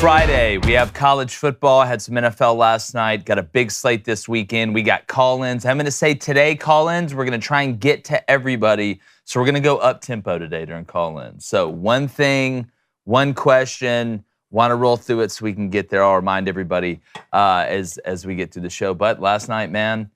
Friday. We have college football. Had some NFL last night. Got a big slate this weekend. We got call-ins. I'm going to say today call-ins, we're going to try and get to everybody. So we're going to go up-tempo today during call-ins. So one thing, one question, want to roll through it so we can get there. I'll remind everybody as we get through the show. But last night, man,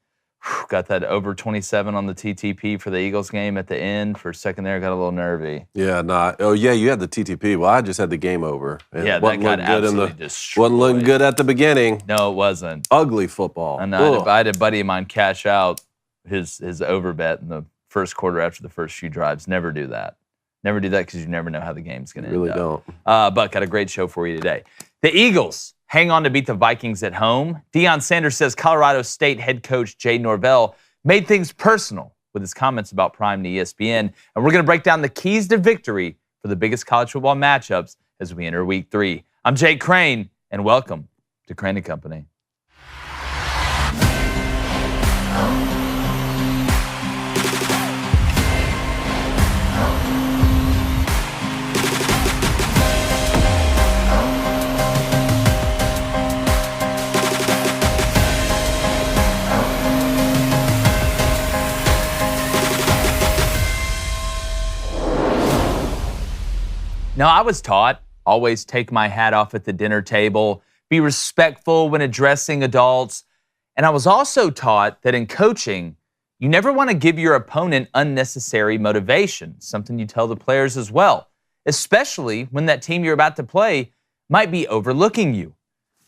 got that over 27 on the TTP for the Eagles game at the end. For a second there, got a little nervy. Yeah, you had the TTP. Well, I just had the game over. Yeah, that got absolutely destroyed. Wasn't looking good at the beginning. No, it wasn't. Ugly football. And I had a buddy of mine cash out his over bet in the first quarter after the first few drives. Never do that. Never do that because you never know how the game's going to end up. Really don't. But got a great show for you today. The Eagles hang on to beat the Vikings at home. Deion Sanders says Colorado State head coach Jay Norvell made things personal with his comments about Prime to ESPN. And we're going to break down the keys to victory for the biggest college football matchups as we enter Week 3. I'm Jake Crane, and welcome to Crane & Company. Now, I was taught, always take my hat off at the dinner table, be respectful when addressing adults. And I was also taught that in coaching, you never want to give your opponent unnecessary motivation, something you tell the players as well, especially when that team you're about to play might be overlooking you.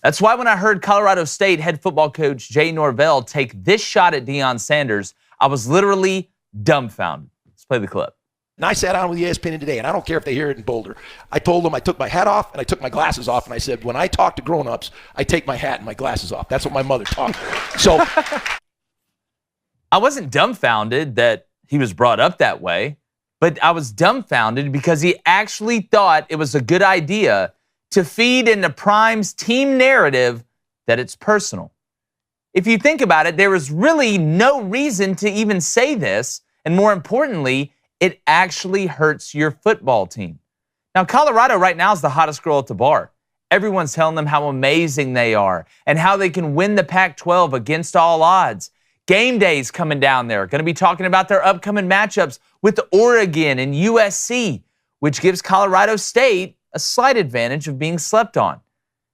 That's why when I heard Colorado State head football coach Jay Norvell take this shot at Deion Sanders, I was literally dumbfounded. Let's play the clip. And I sat down with ESPN today, and I don't care if they hear it in Boulder. I told them I took my hat off and I took my glasses off, and I said, when I talk to grown-ups, I take my hat and my glasses off. That's what my mother taught me. So I wasn't dumbfounded that he was brought up that way, but I was dumbfounded because he actually thought it was a good idea to feed into Prime's team narrative that it's personal. If you think about it, there was really no reason to even say this, and more importantly, it actually hurts your football team. Now, Colorado right now is the hottest girl at the bar. Everyone's telling them how amazing they are and how they can win the Pac-12 against all odds. Game day's coming down there. Going to be talking about their upcoming matchups with Oregon and USC, which gives Colorado State a slight advantage of being slept on.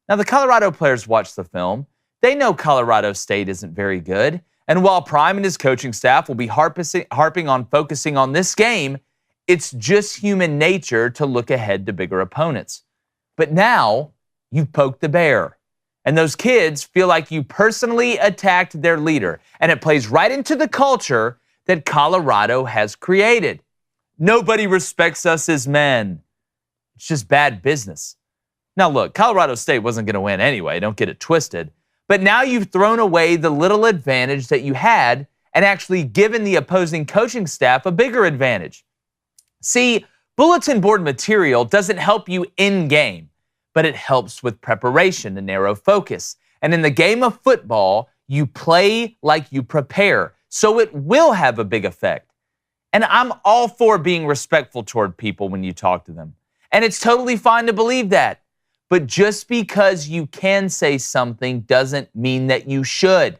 Now, the Colorado players watch the film. They know Colorado State isn't very good. And while Prime and his coaching staff will be harping on focusing on this game, it's just human nature to look ahead to bigger opponents. But now, you've poked the bear. And those kids feel like you personally attacked their leader. And it plays right into the culture that Colorado has created. Nobody respects us as men. It's just bad business. Now look, Colorado State wasn't going to win anyway. Don't get it twisted. But now you've thrown away the little advantage that you had and actually given the opposing coaching staff a bigger advantage. See, bulletin board material doesn't help you in game, but it helps with preparation and narrow focus. And in the game of football, you play like you prepare, so it will have a big effect. And I'm all for being respectful toward people when you talk to them. And it's totally fine to believe that. But just because you can say something doesn't mean that you should.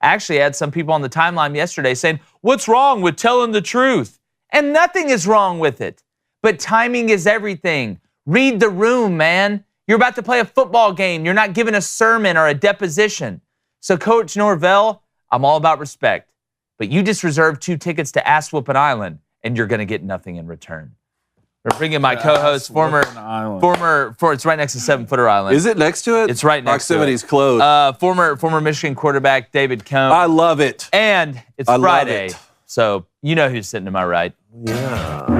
Actually, I had some people on the timeline yesterday saying, what's wrong with telling the truth? And nothing is wrong with it. But timing is everything. Read the room, man. You're about to play a football game. You're not giving a sermon or a deposition. So Coach Norvell, I'm all about respect. But you just reserved 2 tickets to Ass-Whoopin' Island, and you're going to get nothing in return. We're bringing my co-host, it's right next to 7-Footer Island. Is it next to it? It's right next to it. Proximity's closed. Former Michigan quarterback David Cohn. I love it. And it's Friday, so you know who's sitting to my right. Yeah.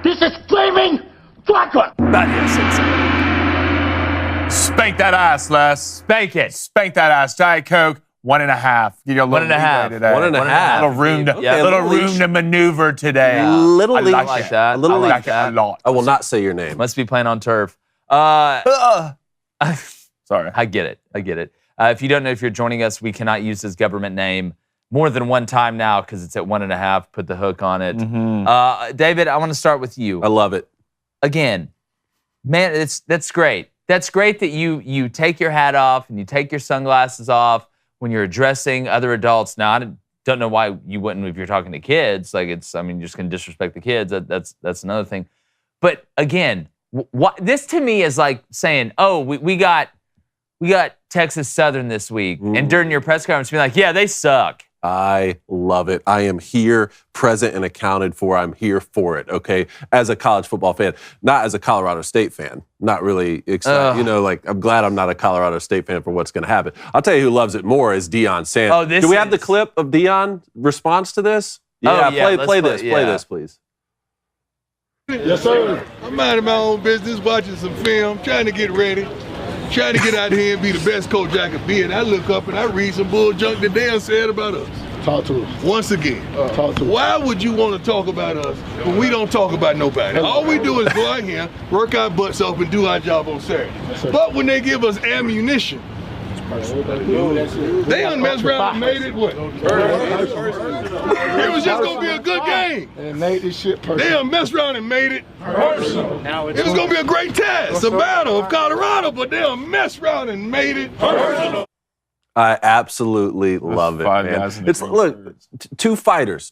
This is flaming vodka! Spank that ass, Les. Spank it. Spank that ass. Diet Coke, 1.5. Give you a little 1.5. today. 1.5. Little room to, little room to maneuver today. Little league. I like that. A little I like league. that. A lot. I will not say your name. Must be playing on turf. Sorry. I get it. If you don't know, if you're joining us, we cannot use his government name more than one time now because it's at 1.5. Put the hook on it. Mm-hmm. David, I want to start with you. I love it. Again, Man, that's great. That's great that you take your hat off and you take your sunglasses off when you're addressing other adults. Now, I don't know why you wouldn't if you're talking to kids. Like, you're just going to disrespect the kids. That's another thing. But again, this to me is like saying, oh, we got Texas Southern this week. And during your press conference, being like, yeah, they suck. I love it. I am here, present and accounted for. I'm here for it, okay? As a college football fan, not as a Colorado State fan. Not really excited. I'm glad I'm not a Colorado State fan for what's going to happen. I'll tell you who loves it more is Deion Sanders. Do we have the clip of Deion response to this? Yeah, play this, please. Yes, sir. I'm minding my own business, watching some film, trying to get ready. Trying to get out here and be the best coach I could be, and I look up and I read some bull junk that Deion said about us. Talk to us. Once again, talk to us. Why would you want to talk about us when we don't talk about nobody? All we do is go out here, work our butts off, and do our job on Saturday. But when they give us ammunition, they unmessed around and made it what? It was just going to be a good game. And made this shit personal. They unmessed around and made it personal. It was going to be a great test, a battle of Colorado, but they unmessed around and made it personal. I absolutely love it, man. Look, two boxers,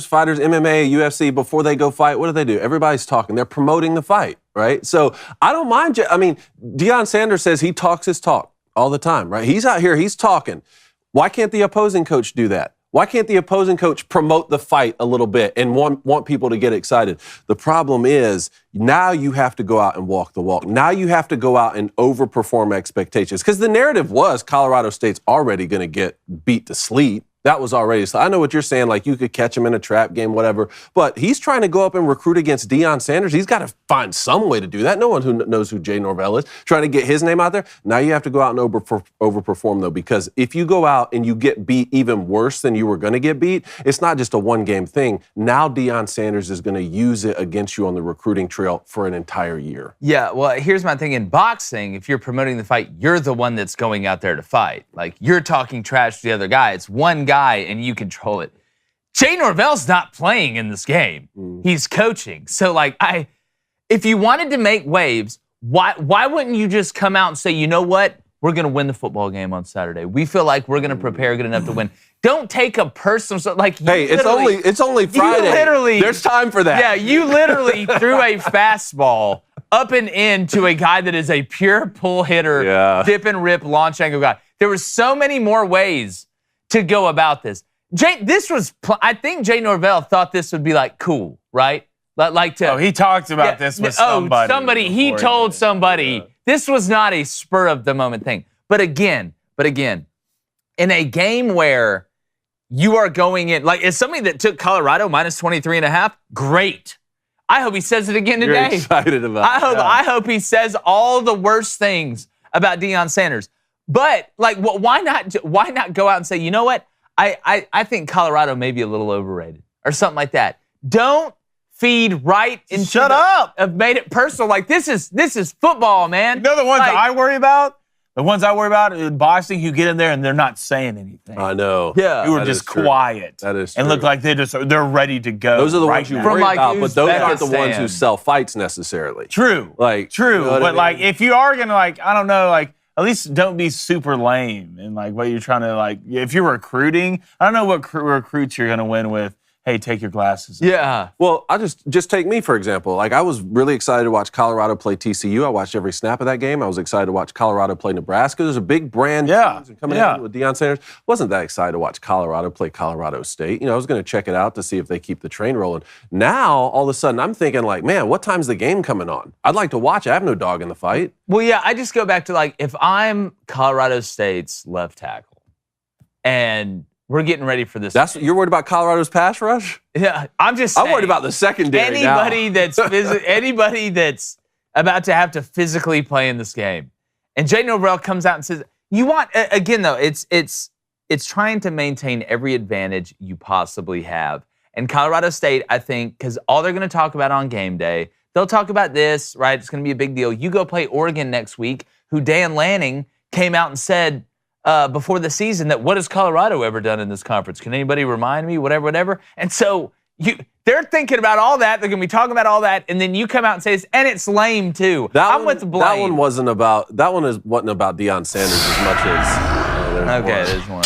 fighters, MMA, UFC, before they go fight, what do? Everybody's talking. They're promoting the fight, right? So I don't mind. Deion Sanders says he talks his talk all the time, right? He's out here, he's talking. Why can't the opposing coach do that? Why can't the opposing coach promote the fight a little bit and want people to get excited? The problem is now you have to go out and walk the walk. Now you have to go out and overperform expectations because the narrative was Colorado State's already going to get beat to sleep. That was already. So I know what you're saying, like you could catch him in a trap game, whatever. But he's trying to go up and recruit against Deion Sanders. He's got to find some way to do that. No one who knows who Jay Norvell is trying to get his name out there. Now you have to go out and overperform, though, because if you go out and you get beat even worse than you were going to get beat, it's not just a one-game thing. Now Deion Sanders is going to use it against you on the recruiting trail for an entire year. Yeah, well, here's my thing. In boxing, if you're promoting the fight, you're the one that's going out there to fight. Like, you're talking trash to the other guy. It's one guy and you control it. Jay Norvell's not playing in this game. He's coaching. So, if you wanted to make waves, why wouldn't you just come out and say, you know what? We're going to win the football game on Saturday. We feel like we're going to prepare good enough to win. Don't take a personal, hey, it's only Friday. There's time for that. Yeah, you literally threw a fastball up and in to a guy that is a pure pull hitter, dip and rip, launch angle guy. There were so many more ways to go about this. I think Jay Norvell thought this would be cool, right? He talked about this with somebody. He told somebody. This was not a spur of the moment thing. But again, in a game where you are going in, as somebody that took Colorado minus 23.5, great. I hope he says it again today. You're excited about it. I hope he says all the worst things about Deion Sanders. But why not go out and say, you know what? I think Colorado may be a little overrated or something like that. Don't feed right into Shut up. Have made it personal. This is football, man. You know the ones I worry about? The ones I worry about in boxing, you get in there and they're not saying anything. I know. Yeah. You were just quiet. That is true. And look like they're ready to go. Those are the ones you worry about, but those aren't the ones who Uzbekistan. sell fights necessarily. True. True. You know but if you are gonna I don't know, at least don't be super lame in what you're trying to if you're recruiting, I don't know what recruits you're gonna win with. Hey, take your glasses off. Yeah. Well, I just take me, for example. I was really excited to watch Colorado play TCU. I watched every snap of that game. I was excited to watch Colorado play Nebraska. There's a big brand coming in with Deion Sanders. Wasn't that excited to watch Colorado play Colorado State. I was going to check it out to see if they keep the train rolling. Now, all of a sudden, I'm thinking man, what time's the game coming on? I'd like to watch. I have no dog in the fight. Well, yeah, I just go back to if I'm Colorado State's left tackle and we're getting ready for this. You're worried about Colorado's pass rush? Yeah, I'm just saying. I'm worried about the secondary anybody that's about to have to physically play in this game. And Jay Norvell comes out and says, you want, again though, it's trying to maintain every advantage you possibly have. And Colorado State, I think, because all they're going to talk about on game day, they'll talk about this, right? It's going to be a big deal. You go play Oregon next week, who Dan Lanning came out and said, before the season, that what has Colorado ever done in this conference? Can anybody remind me? Whatever. And so they're thinking about all that. They're going to be talking about all that, and then you come out and say, and it's lame too. I'm with blame. That one wasn't about Deion Sanders as much as. There's one.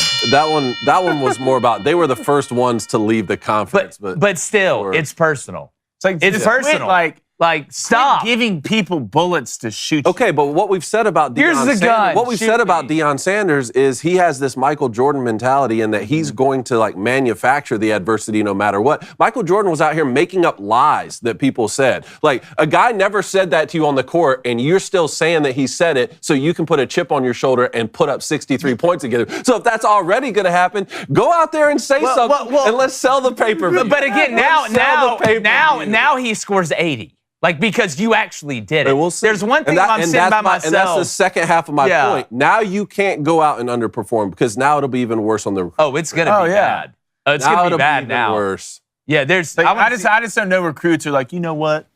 That one was more about they were the first ones to leave the conference, but still, it's personal. It's personal. Like, stop giving people bullets to shoot. Okay, but what we've said about Deion Sanders is he has this Michael Jordan mentality, and that he's going to like manufacture the adversity no matter what. Michael Jordan was out here making up lies that people said. Like, a guy never said that to you on the court, and you're still saying that he said it so you can put a chip on your shoulder and put up 63 points again. So if that's already going to happen, go out there and say something, and let's sell the pay-per-view. But again, now he scores 80. Like, because you actually did it. We'll see. There's one thing I'm saying by myself. And that's the second half of my point. Now you can't go out and underperform because now it'll be even worse on the. Oh, it's going to be bad. Oh, it's going to be bad now. Worse. Yeah, there's. Like, I just don't know recruits are like, you know what?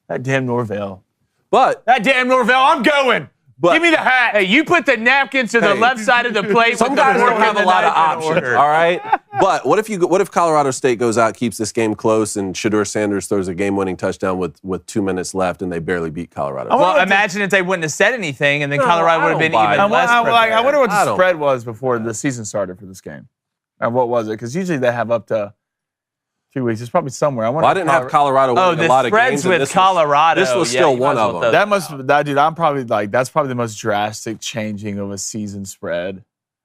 That damn Norvell. I'm going. Give me the hat. Hey, you put the napkins to the left side of the plate. Some guys don't have a lot of options, all right? But what if Colorado State goes out, keeps this game close, and Shedeur Sanders throws a game-winning touchdown with 2 minutes left, and they barely beat Colorado? Well, imagine if they wouldn't have said anything, and then Colorado would have been even less prepared. I wonder what the spread was before the season started for this game. And what was it? Because usually they have up to 2 weeks. It's probably somewhere. I didn't have Colorado winning a lot of games. The spreads with Colorado. This was still one of them. I'm probably like, that's probably the most drastic changing of a season spread.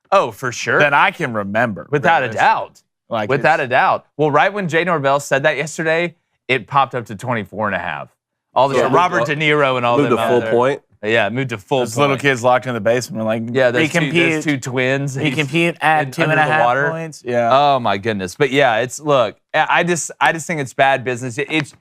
Oh, for sure. That I can remember. Without a doubt. Without a doubt. Well, right when Jay Norvell said that yesterday, it popped up to 24.5. All the Robert De Niro and all that. Moved to full point. Yeah, moved to full point. Those little kids locked in the basement are like, there's two twins. He compete at 2.5 points. Yeah. Oh my goodness. But yeah, look, I just think it's bad business.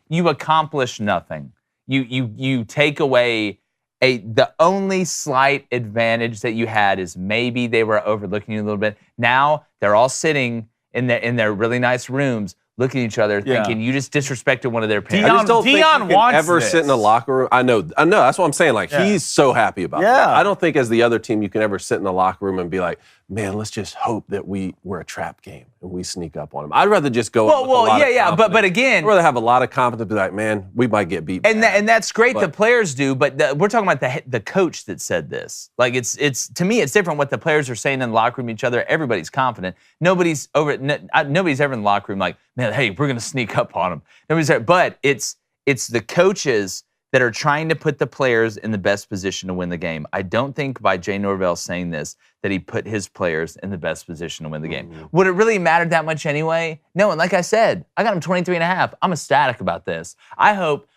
You accomplish nothing. You take away the only slight advantage that you had is maybe they were overlooking you a little bit. Now they're all sitting in their really nice rooms, looking at each other, thinking you just disrespected one of their parents. I just don't think you can ever sit in a locker room. I know. That's what I'm saying. Like, he's so happy about that. I don't think as the other team you can ever sit in the locker room and be like, man, let's just hope that we're a trap game and we sneak up on them. I'd rather just go with a lot of confidence. But again, I'd rather have a lot of confidence, be like, man, we might get beat. And that's great. The players do, but we're talking about the coach that said this. Like, it's to me, it's different what the players are saying in the locker room to each other. Everybody's confident. Nobody's ever in the locker room like, man, hey, we're gonna sneak up on them. Nobody's there. But it's the coaches that are trying to put the players in the best position to win the game. I don't think by Jay Norvell saying this that he put his players in the best position to win the game. Would it really matter that much anyway? No, and like I said, I got him 23.5. I'm ecstatic about this. I hope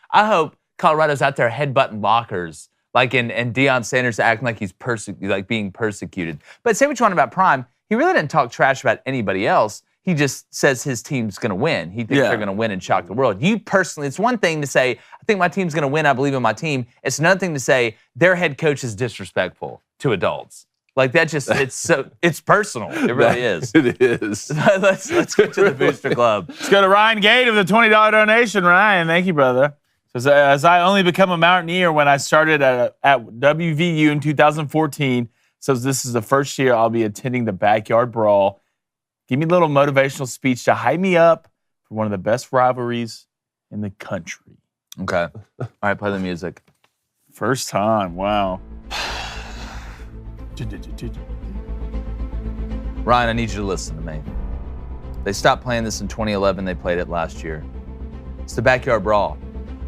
Colorado's out there headbutting lockers, and Deion Sanders acting like he's being persecuted. But say what you want about Prime, he really didn't talk trash about anybody else. He just says his team's going to win. He thinks they're going to win and shock the world. You personally, it's one thing to say, I think my team's going to win, I believe in my team. It's another thing to say their head coach is disrespectful to adults. Like, that just, it's personal. It really is. It is. Let's get to the Booster Club. Let's go to Ryan Gate of the $20 donation. Ryan, thank you, brother. Says, as I only become a Mountaineer when I started at WVU in 2014, says this is the first year I'll be attending the Backyard Brawl. Give me a little motivational speech to hype me up for one of the best rivalries in the country. Okay. All right, play the music. First time, wow. Ryan, I need you to listen to me. They stopped playing this in 2011. They played it last year. It's the Backyard Brawl.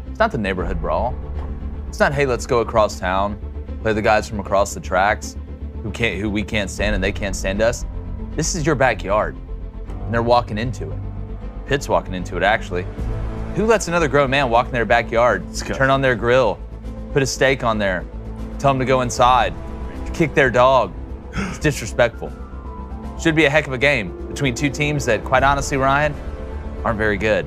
It's not the neighborhood brawl. It's not, hey, let's go across town, play the guys from across the tracks who we can't stand and they can't stand us. This is your backyard, and they're walking into it. Pitt's walking into it, actually. Who lets another grown man walk in their backyard, turn on their grill, put a steak on there, tell them to go inside, kick their dog? It's disrespectful. Should be a heck of a game between two teams that, quite honestly, Ryan, aren't very good.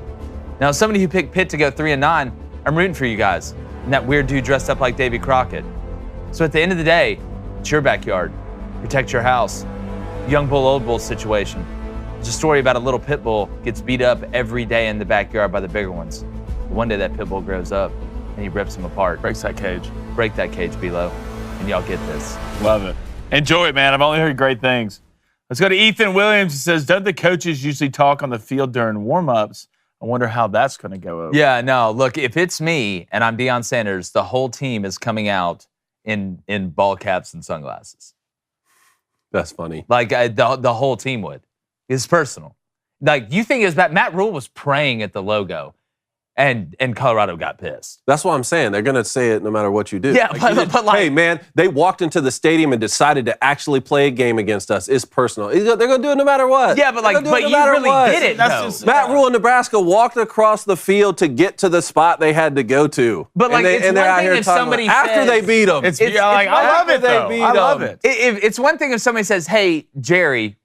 Now, as somebody who picked Pitt to go 3-9, I'm rooting for you guys and that weird dude dressed up like Davy Crockett. So at the end of the day, it's your backyard. Protect your house. Young bull, old bull situation. It's a story about a little pit bull gets beat up every day in the backyard by the bigger ones. But one day that pit bull grows up and he rips them apart. Breaks that cage. Break that cage, Bilo. And y'all get this. Love it. Enjoy it, man. I've only heard great things. Let's go to Ethan Williams. He says, don't the coaches usually talk on the field during warm-ups I wonder how that's going to go over. Yeah, no, look, if it's me and I'm Deion Sanders, the whole team is coming out in ball caps and sunglasses. That's funny. Like, the whole team would. It's personal. Like, you think it was bad. Matt Rule was praying at the logo, and Colorado got pissed. That's what I'm saying. They're going to say it no matter what you do. Yeah, but like, hey, man, they walked into the stadium and decided to actually play a game against us. It's personal. They're going to do it no matter what. Yeah, but like, but you really did it, though. Matt Rule in Nebraska walked across the field to get to the spot they had to go to. But like, it's one thing if somebody says, after they beat them. I love it, though. I love it. It's one thing if somebody says, hey, Jerry,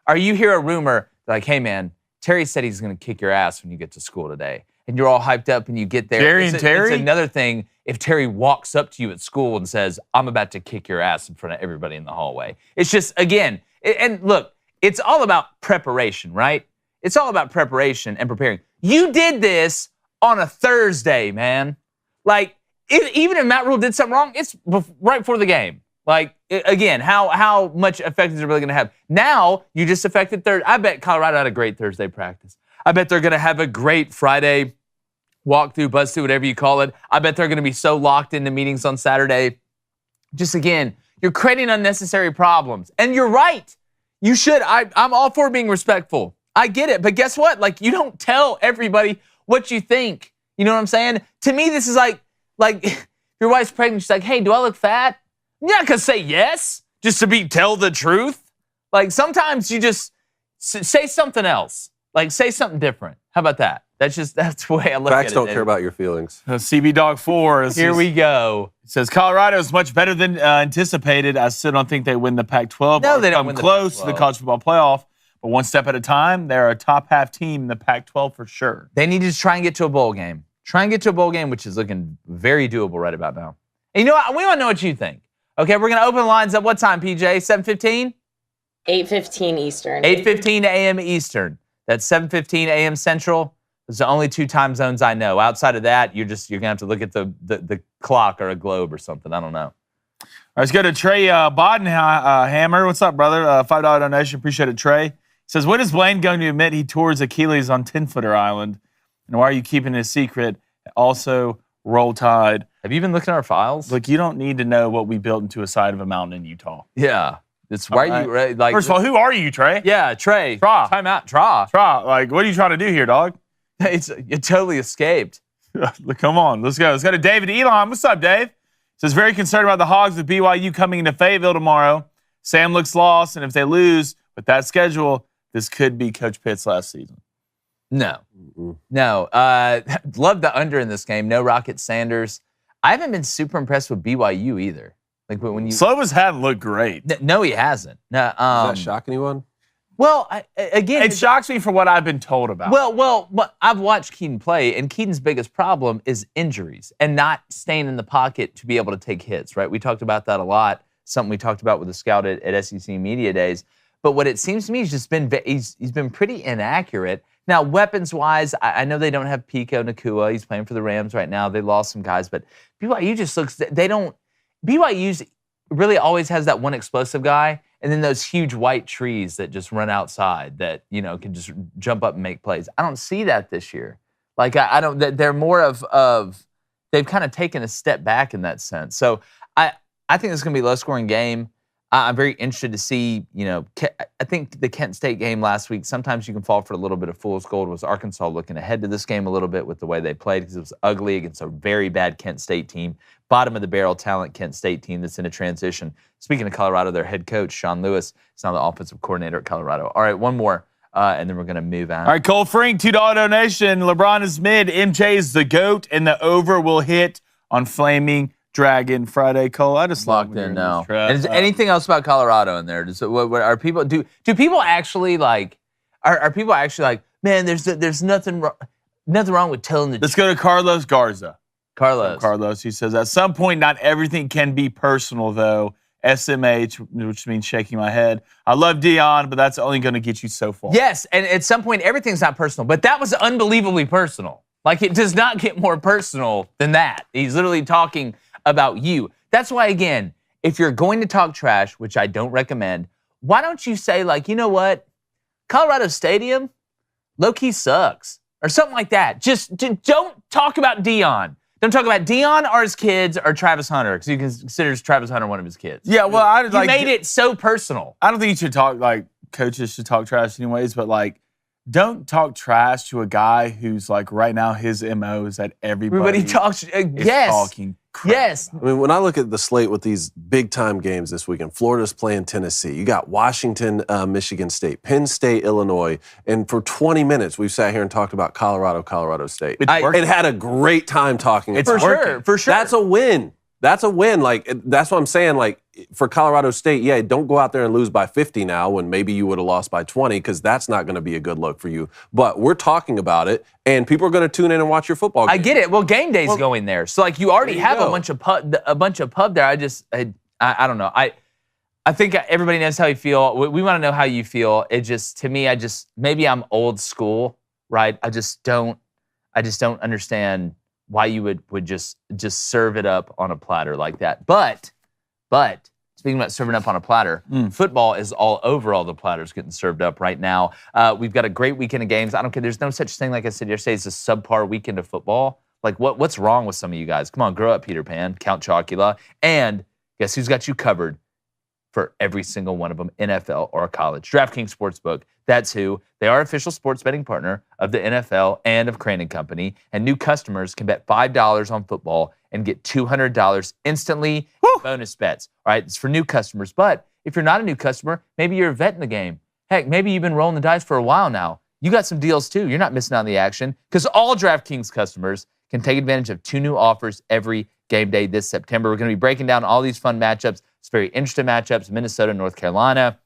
or you hear a rumor, like, hey, man, Terry said he's going to kick your ass when you get to school today. And you're all hyped up and you get there. Jerry and Terry? It's another thing if Terry walks up to you at school and says, I'm about to kick your ass in front of everybody in the hallway. It's just, again, and look, it's all about preparation, right? It's all about preparation and preparing. You did this on a Thursday, man. Like, even if Matt Rule did something wrong, it's right before the game. Like, again, how much effect is it really going to have? Now, you just affected Thursday. I bet Colorado had a great Thursday practice. I bet they're going to have a great Friday walkthrough, buzz through, whatever you call it. I bet they're going to be so locked into meetings on Saturday. Just, again, you're creating unnecessary problems. And you're right. You should. I'm all for being respectful. I get it. But guess what? Like, you don't tell everybody what you think. You know what I'm saying? To me, this is like your wife's pregnant. She's like, hey, do I look fat? You're not going to say yes just to tell the truth. Like, sometimes you just say something else. Like, say something different. How about that? That's the way I look at it. Facts don't care about your feelings. CB Dog 4. Here we go. It says, Colorado is much better than anticipated. I still don't think they win the Pac-12. No, they don't win the close Pac-12. to the college football playoff. But one step at a time, they're a top half team in the Pac-12 for sure. They need to try and get to a bowl game. Try and get to a bowl game, which is looking very doable right about now. And you know what? We want to know what you think. Okay, we're going to open the lines at what time, PJ? 7:15? 8:15 Eastern. 8:15 a.m. Eastern. That's 7:15 a.m. Central. Those are the only two time zones I know. Outside of that, you're going to have to look at the clock or a globe or something. I don't know. All right, let's go to Trey Bodenhammer. What's up, brother? $5 donation. Appreciate it, Trey. Says, when is Blaine going to admit he tore his Achilles on 10-footer Island? And why are you keeping it a secret? Also, Roll Tide. Have you been looking at our files? Look, you don't need to know what we built into a side of a mountain in Utah. Yeah. It's why right. you like. First of all, who are you, Trey? Yeah, Trey. Tra. Time out. Tra. Like, what are you trying to do here, dog? You totally escaped. Come on, let's go. Let's go to David Elon. What's up, Dave? Says, very concerned about the Hogs with BYU coming into Fayetteville tomorrow. Sam looks lost, and if they lose with that schedule, this could be Coach Pitt's last season. No. Love the under in this game. No Rocket Sanders. I haven't been super impressed with BYU either. Like when you Slovis hadn't looked great. No, he hasn't. No, Does that shock anyone? Well, again, it shocks me for what I've been told about. Well, I've watched Keaton play, and Keaton's biggest problem is injuries and not staying in the pocket to be able to take hits. Right? We talked about that a lot. Something we talked about with the scout at SEC Media Days. But what it seems to me, he's been pretty inaccurate. Now, weapons-wise, I know they don't have Pico Nakua. He's playing for the Rams right now. They lost some guys, but BYU just looks. BYU's really always has that one explosive guy, and then those huge white trees that just run outside that can just jump up and make plays. I don't see that this year. Like I don't. They're more of they've kind of taken a step back in that sense. So I think it's going to be a low-scoring game. I'm very interested to see, I think the Kent State game last week, sometimes you can fall for a little bit of fool's gold. Was Arkansas looking ahead to this game a little bit with the way they played because it was ugly against a very bad Kent State team, bottom of the barrel talent Kent State team that's in a transition. Speaking of Colorado, their head coach, Sean Lewis, is now the offensive coordinator at Colorado. All right, one more, and then we're going to move on. All right, Cole Frink, $2 donation. LeBron is mid. MJ is the GOAT, and the over will hit on Flaming Dragon Friday. Cole, I just locked in now. And is anything else about Colorado in there? What are people do people actually like? Are people actually like? Man, there's nothing wrong with telling the truth. Let's go to Carlos Garza. Carlos, he says, at some point, not everything can be personal, though. SMH, which means shaking my head. I love Deion, but that's only going to get you so far. Yes, and at some point, everything's not personal, but that was unbelievably personal. Like, it does not get more personal than that. He's literally talking about you. That's why, again, if you're going to talk trash, which I don't recommend, why don't you say, like, you know what? Colorado Stadium, low-key sucks. or something like that. Just don't talk about Deion. Don't talk about Deion or his kids or Travis Hunter, because you consider Travis Hunter one of his kids. Yeah, well, you made it so personal. I don't think you should talk, like, coaches should talk trash anyways, but, like, don't talk trash to a guy who's, like, right now his MO is that everybody talks. Yes. Talking crap. Yes. I mean, when I look at the slate with these big-time games this weekend, Florida's playing Tennessee. You got Washington, Michigan State, Penn State, Illinois. And for 20 minutes, we've sat here and talked about Colorado State. It had a great time talking about it. For sure. That's a win. That's a win. Like, that's what I'm saying. Like, for Colorado State, yeah, don't go out there and lose by 50 now when maybe you would have lost by 20, because that's not going to be a good look for you. But we're talking about it, and people are going to tune in and watch your football game. I get it. Well, game day's going there. So, like, you already have a bunch of pub there. I don't know. I think everybody knows how you feel. We want to know how you feel. It just, to me, maybe I'm old school, right? I just don't understand why you would just serve it up on a platter like that. But speaking about serving up on a platter, football is all over all the platters getting served up right now. We've got a great weekend of games. I don't care. There's no such thing, like I said yesterday, as a subpar weekend of football. Like, what's wrong with some of you guys? Come on, grow up, Peter Pan, Count Chocula. And guess who's got you covered for every single one of them, NFL or college? DraftKings Sportsbook. That's who. They are official sports betting partner of the NFL and of Crane & Company. And new customers can bet $5 on football and get $200 instantly in bonus bets. All right, it's for new customers. But if you're not a new customer, maybe you're a vet in the game. Heck, maybe you've been rolling the dice for a while now. You got some deals too. You're not missing out on the action, because all DraftKings customers can take advantage of 2 new offers every game day this September. We're going to be breaking down all these fun matchups. It's very interesting matchups. Minnesota, North Carolina.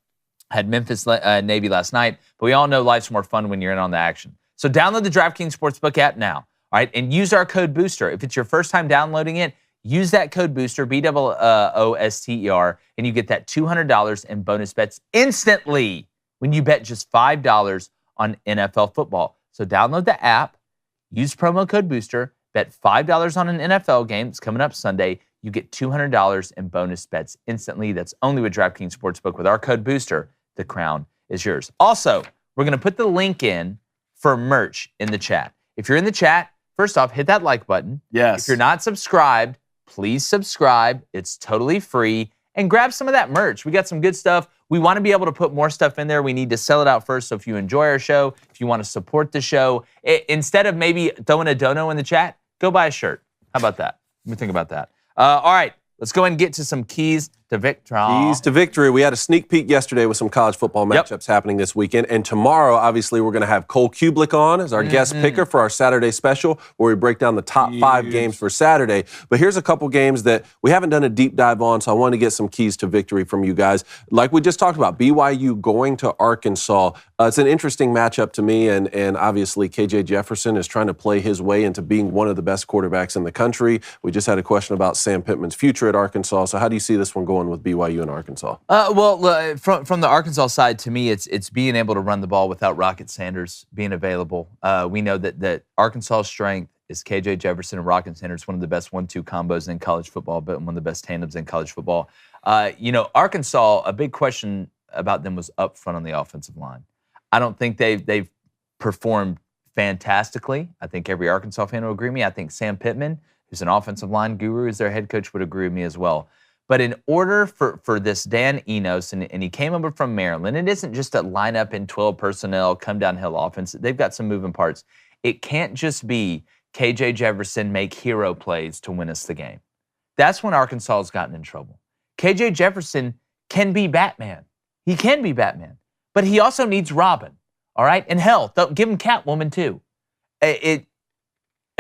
Had Memphis Navy last night. But we all know life's more fun when you're in on the action. So download the DraftKings Sportsbook app now. All right, and use our code BOOSTER. If it's your first time downloading it, use that code BOOSTER, BOOSTER, and you get that $200 in bonus bets instantly when you bet just $5 on NFL football. So download the app, use promo code BOOSTER, bet $5 on an NFL game that's coming up Sunday. You get $200 in bonus bets instantly. That's only with DraftKings Sportsbook. With our code BOOSTER, the crown is yours. Also, we're going to put the link in for merch in the chat. If you're in the chat, first off, hit that like button. Yes. If you're not subscribed, please subscribe. It's totally free. And grab some of that merch. We got some good stuff. We want to be able to put more stuff in there. We need to sell it out first. So if you enjoy our show, if you want to support the show, instead of maybe throwing a dono in the chat, go buy a shirt. How about that? Let me think about that. All right. Let's go ahead and get to some keys to victory. Keys to victory. We had a sneak peek yesterday with some college football matchups happening this weekend. And tomorrow, obviously, we're going to have Cole Kublik on as our guest picker for our Saturday special, where we break down the top 5 games for Saturday. But here's a couple games that we haven't done a deep dive on, so I want to get some keys to victory from you guys. Like we just talked about, BYU going to Arkansas. It's an interesting matchup to me, and obviously KJ Jefferson is trying to play his way into being one of the best quarterbacks in the country. We just had a question about Sam Pittman's future at Arkansas. So how do you see this one going with BYU and Arkansas? From the Arkansas side, to me, it's being able to run the ball without Rocket Sanders being available. We know that Arkansas' strength is KJ Jefferson and Rocket Sanders, one of the best 1-2 combos in college football, but one of the best tandems in college football. Arkansas, a big question about them was up front on the offensive line. I don't think they've performed fantastically. I think every Arkansas fan will agree with me. I think Sam Pittman, who's an offensive line guru, as their head coach, would agree with me as well. But in order for this Dan Enos, and he came over from Maryland, it isn't just a lineup in 12 personnel, come downhill offense. They've got some moving parts. It can't just be KJ Jefferson make hero plays to win us the game. That's when Arkansas has gotten in trouble. KJ Jefferson can be Batman. He can be Batman. But he also needs Robin, all right? And hell, give him Catwoman too. If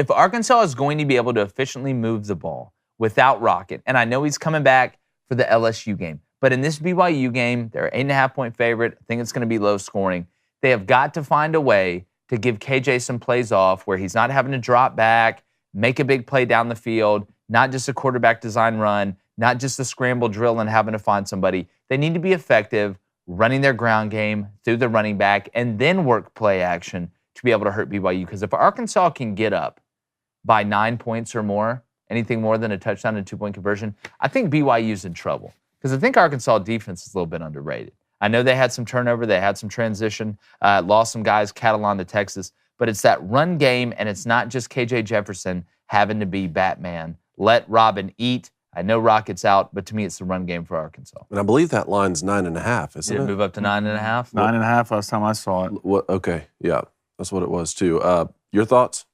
Arkansas is going to be able to efficiently move the ball without Rocket, and I know he's coming back for the LSU game, but in this BYU game, they're an 8.5-point favorite. I think it's going to be low scoring. They have got to find a way to give KJ some plays off where he's not having to drop back, make a big play down the field, not just a quarterback design run, not just a scramble drill and having to find somebody. They need to be effective running their ground game through the running back and then work play action to be able to hurt BYU. Because if Arkansas can get up by 9 points or more, anything more than a touchdown and 2-point conversion, I think BYU's in trouble. Because I think Arkansas defense is a little bit underrated. I know they had some turnover, they had some transition, lost some guys, Catalan to Texas. but it's that run game, and it's not just KJ Jefferson having to be Batman. Let Robin eat. I know Rocket's out, but to me, it's the run game for Arkansas. And I believe that line's 9.5, isn't it? Did it move up to 9.5? 9.5 last time I saw it. What? Okay, yeah, that's what it was too. Your thoughts?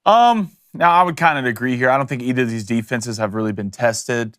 Now, I would kind of agree here. I don't think either of these defenses have really been tested.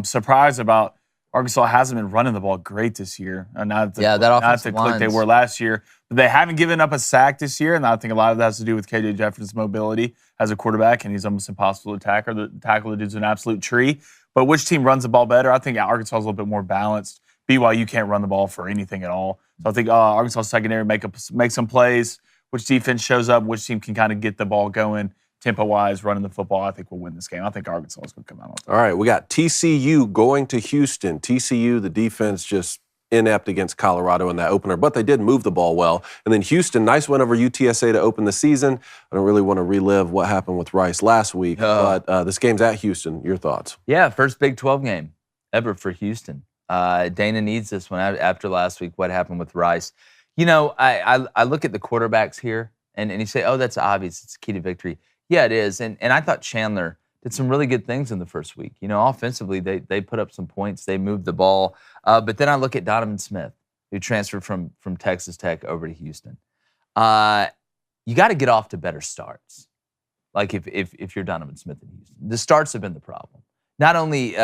Surprised about Arkansas hasn't been running the ball great this year. Not that offensive line like they were last year. But they haven't given up a sack this year, and I think a lot of that has to do with KJ Jefferson's mobility as a quarterback, and he's almost impossible to tackle. The dude's an absolute tree. But which team runs the ball better? I think Arkansas is a little bit more balanced. BYU can't run the ball for anything at all. So I think Arkansas secondary make some plays. Which defense shows up, which team can kind of get the ball going tempo-wise, running the football, I think we'll win this game. I think Arkansas is going to come out on top. All right, we got TCU going to Houston. TCU, the defense just inept against Colorado in that opener, but they did move the ball well. And then Houston, nice win over UTSA to open the season. I don't really want to relive what happened with Rice last week, but this game's at Houston. Your thoughts? Yeah, first Big 12 game ever for Houston. Dana needs this one after last week, what happened with Rice. You know, I look at the quarterbacks here, and you say, oh, that's obvious. It's the key to victory. Yeah, it is. And I thought Chandler did some really good things in the first week. You know, offensively, they put up some points. They moved the ball. But then I look at Donovan Smith, who transferred from Texas Tech over to Houston. You got to get off to better starts. Like if you're Donovan Smith in Houston. The starts have been the problem. Not only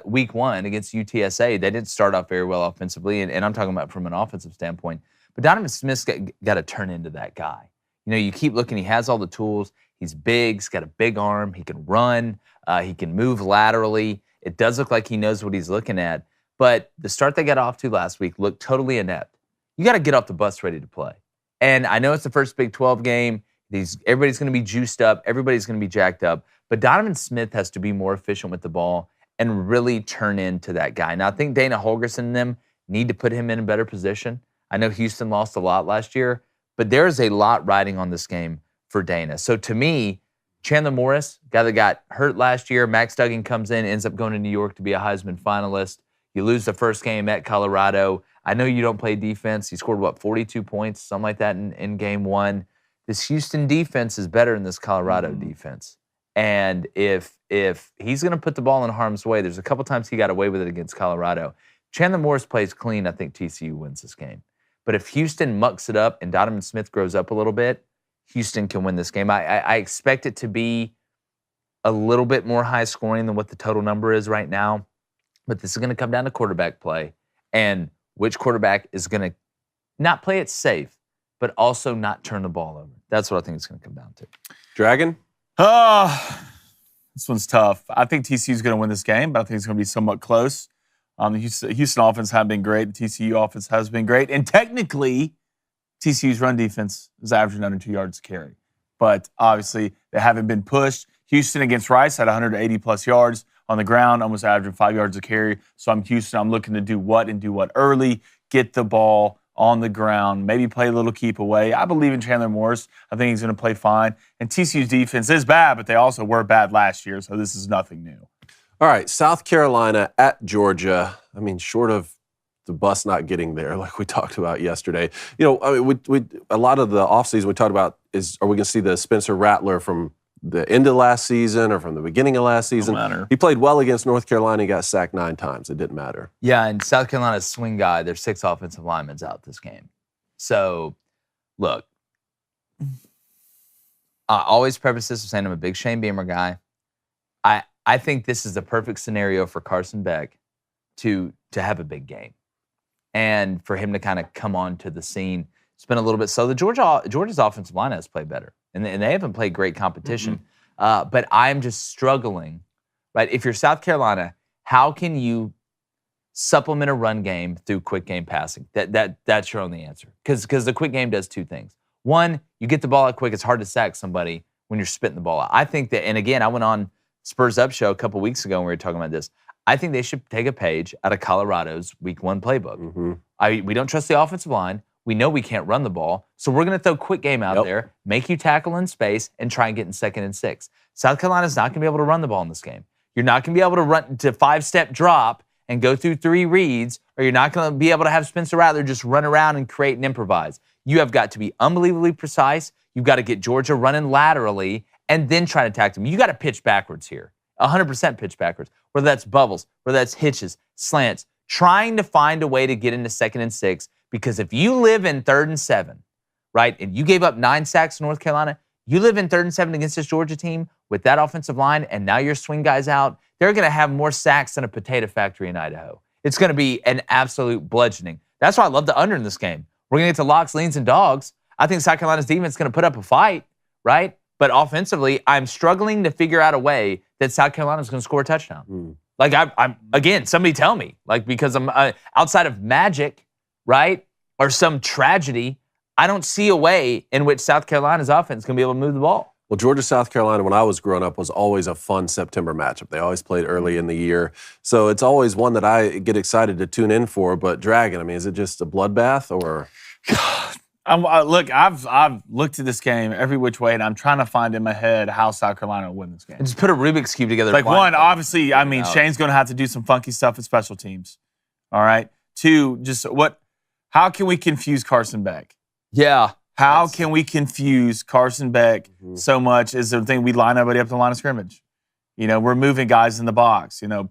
week one against UTSA, they didn't start off very well offensively, and I'm talking about from an offensive standpoint. But Donovan Smith's got to turn into that guy. You know, you keep looking, he has all the tools. He's big, he's got a big arm, he can run, he can move laterally. It does look like he knows what he's looking at. But the start they got off to last week looked totally inept. You got to get off the bus ready to play. And I know it's the first Big 12 game. Everybody's going to be juiced up. Everybody's going to be jacked up. But Donovan Smith has to be more efficient with the ball and really turn into that guy. Now, I think Dana Holgorsen and them need to put him in a better position. I know Houston lost a lot last year, but there's a lot riding on this game for Dana. So to me, Chandler Morris, guy that got hurt last year, Max Duggan comes in, ends up going to New York to be a Heisman finalist. You lose the first game at Colorado. I know you don't play defense. He scored, 42 points, something like that in game one. This Houston defense is better than this Colorado defense. And if he's going to put the ball in harm's way, there's a couple times he got away with it against Colorado. Chandler Morris plays clean. I think TCU wins this game. But if Houston mucks it up and Donovan Smith grows up a little bit, Houston can win this game. I expect it to be a little bit more high scoring than what the total number is right now. But this is going to come down to quarterback play and which quarterback is going to not play it safe, but also not turn the ball over. That's what I think it's going to come down to. Dragon? This one's tough. I think TCU's going to win this game, but I think it's going to be somewhat close. The Houston offense has been great. The TCU offense has been great. And technically, TCU's run defense is averaging under 2 yards a carry. But obviously, they haven't been pushed. Houston against Rice had 180-plus yards on the ground, almost averaging 5 yards a carry. So I'm Houston. I'm looking to do what early, get the ball on the ground, maybe play a little keep away. I believe in Chandler Morris. I think he's going to play fine. And TCU's defense is bad, but they also were bad last year, so this is nothing new. All right, South Carolina at Georgia. I mean, short of the bus not getting there, like we talked about yesterday. You know, I mean, we a lot of the offseason we talked about is, are we going to see the Spencer Rattler from the end of last season or from the beginning of last season? Don't matter. He played well against North Carolina. He got sacked 9 times. It didn't matter. Yeah, and South Carolina's swing guy, there's 6 offensive linemen out this game. So, look, I always preface this with saying I'm a big Shane Beamer guy. I think this is the perfect scenario for Carson Beck to have a big game and for him to kind of come onto the scene. It's been a little bit slow. Georgia's offensive line has played better, and they haven't played great competition. Mm-hmm. But I'm just struggling, right? If you're South Carolina, how can you supplement a run game through quick game passing? That's your only answer. Because the quick game does 2 things. One, you get the ball out quick. It's hard to sack somebody when you're spitting the ball out. I think that, and again, I went on Spurs Up Show a couple weeks ago when we were talking about this. I think they should take a page out of Colorado's Week 1 playbook. Mm-hmm. We don't trust the offensive line. We know we can't run the ball, so we're going to throw quick game out there, make you tackle in space, and try and get in 2nd and 6. South Carolina's not going to be able to run the ball in this game. You're not going to be able to run to 5-step drop and go through 3 reads, or you're not going to be able to have Spencer Rattler just run around and create and improvise. You have got to be unbelievably precise. You've got to get Georgia running laterally and then try to attack them. You got to pitch backwards here. 100% pitch backwards. Whether that's bubbles, whether that's hitches, slants, trying to find a way to get into 2nd and 6, because if you live in 3rd and 7, right, and you gave up 9 sacks to North Carolina, you live in 3rd and 7 against this Georgia team with that offensive line, and now your swing guys out, they're going to have more sacks than a potato factory in Idaho. It's going to be an absolute bludgeoning. That's why I love the under in this game. We're going to get to locks, leans, and dogs. I think South Carolina's defense is going to put up a fight, right? But offensively, I'm struggling to figure out a way that South Carolina's going to score a touchdown. Like, I'm again, somebody tell me. Like, because I'm outside of magic, right, or some tragedy, I don't see a way in which South Carolina's offense is going to be able to move the ball. Well, Georgia-South Carolina, when I was growing up, was always a fun September matchup. They always played early in the year. So it's always one that I get excited to tune in for. But Dragon, I mean, is it just a bloodbath or? Look, I've looked at this game every which way, and I'm trying to find in my head how South Carolina will win this game. And just put a Rubik's Cube together. Like, one, obviously, I mean, Shane's going to have to do some funky stuff at special teams. All right? 2, just how can we confuse Carson Beck? Yeah. How can we confuse Carson Beck so much as the thing we line everybody up to the line of scrimmage? You know, we're moving guys in the box, you know,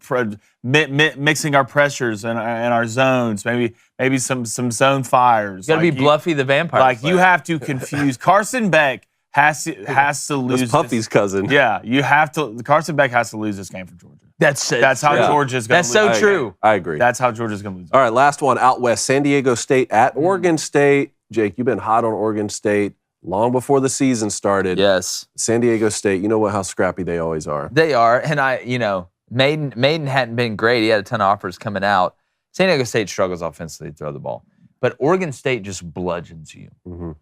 mixing our pressures and our zones, maybe some zone fires. You got to be Bluffy the Vampire. Like, you have to confuse. Carson Beck has to lose. That's Puffy's cousin. Yeah, you have to. Carson Beck has to lose this game for Georgia. That's how Georgia's going to lose. That's so true. I agree. That's how Georgia's going to lose. All right, last one out west. San Diego State at Oregon State. Jake, you've been hot on Oregon State long before the season started. Yes. San Diego State, you know how scrappy they always are. They are. And Maiden hadn't been great. He had a ton of offers coming out. San Diego State struggles offensively to throw the ball. But Oregon State just bludgeons you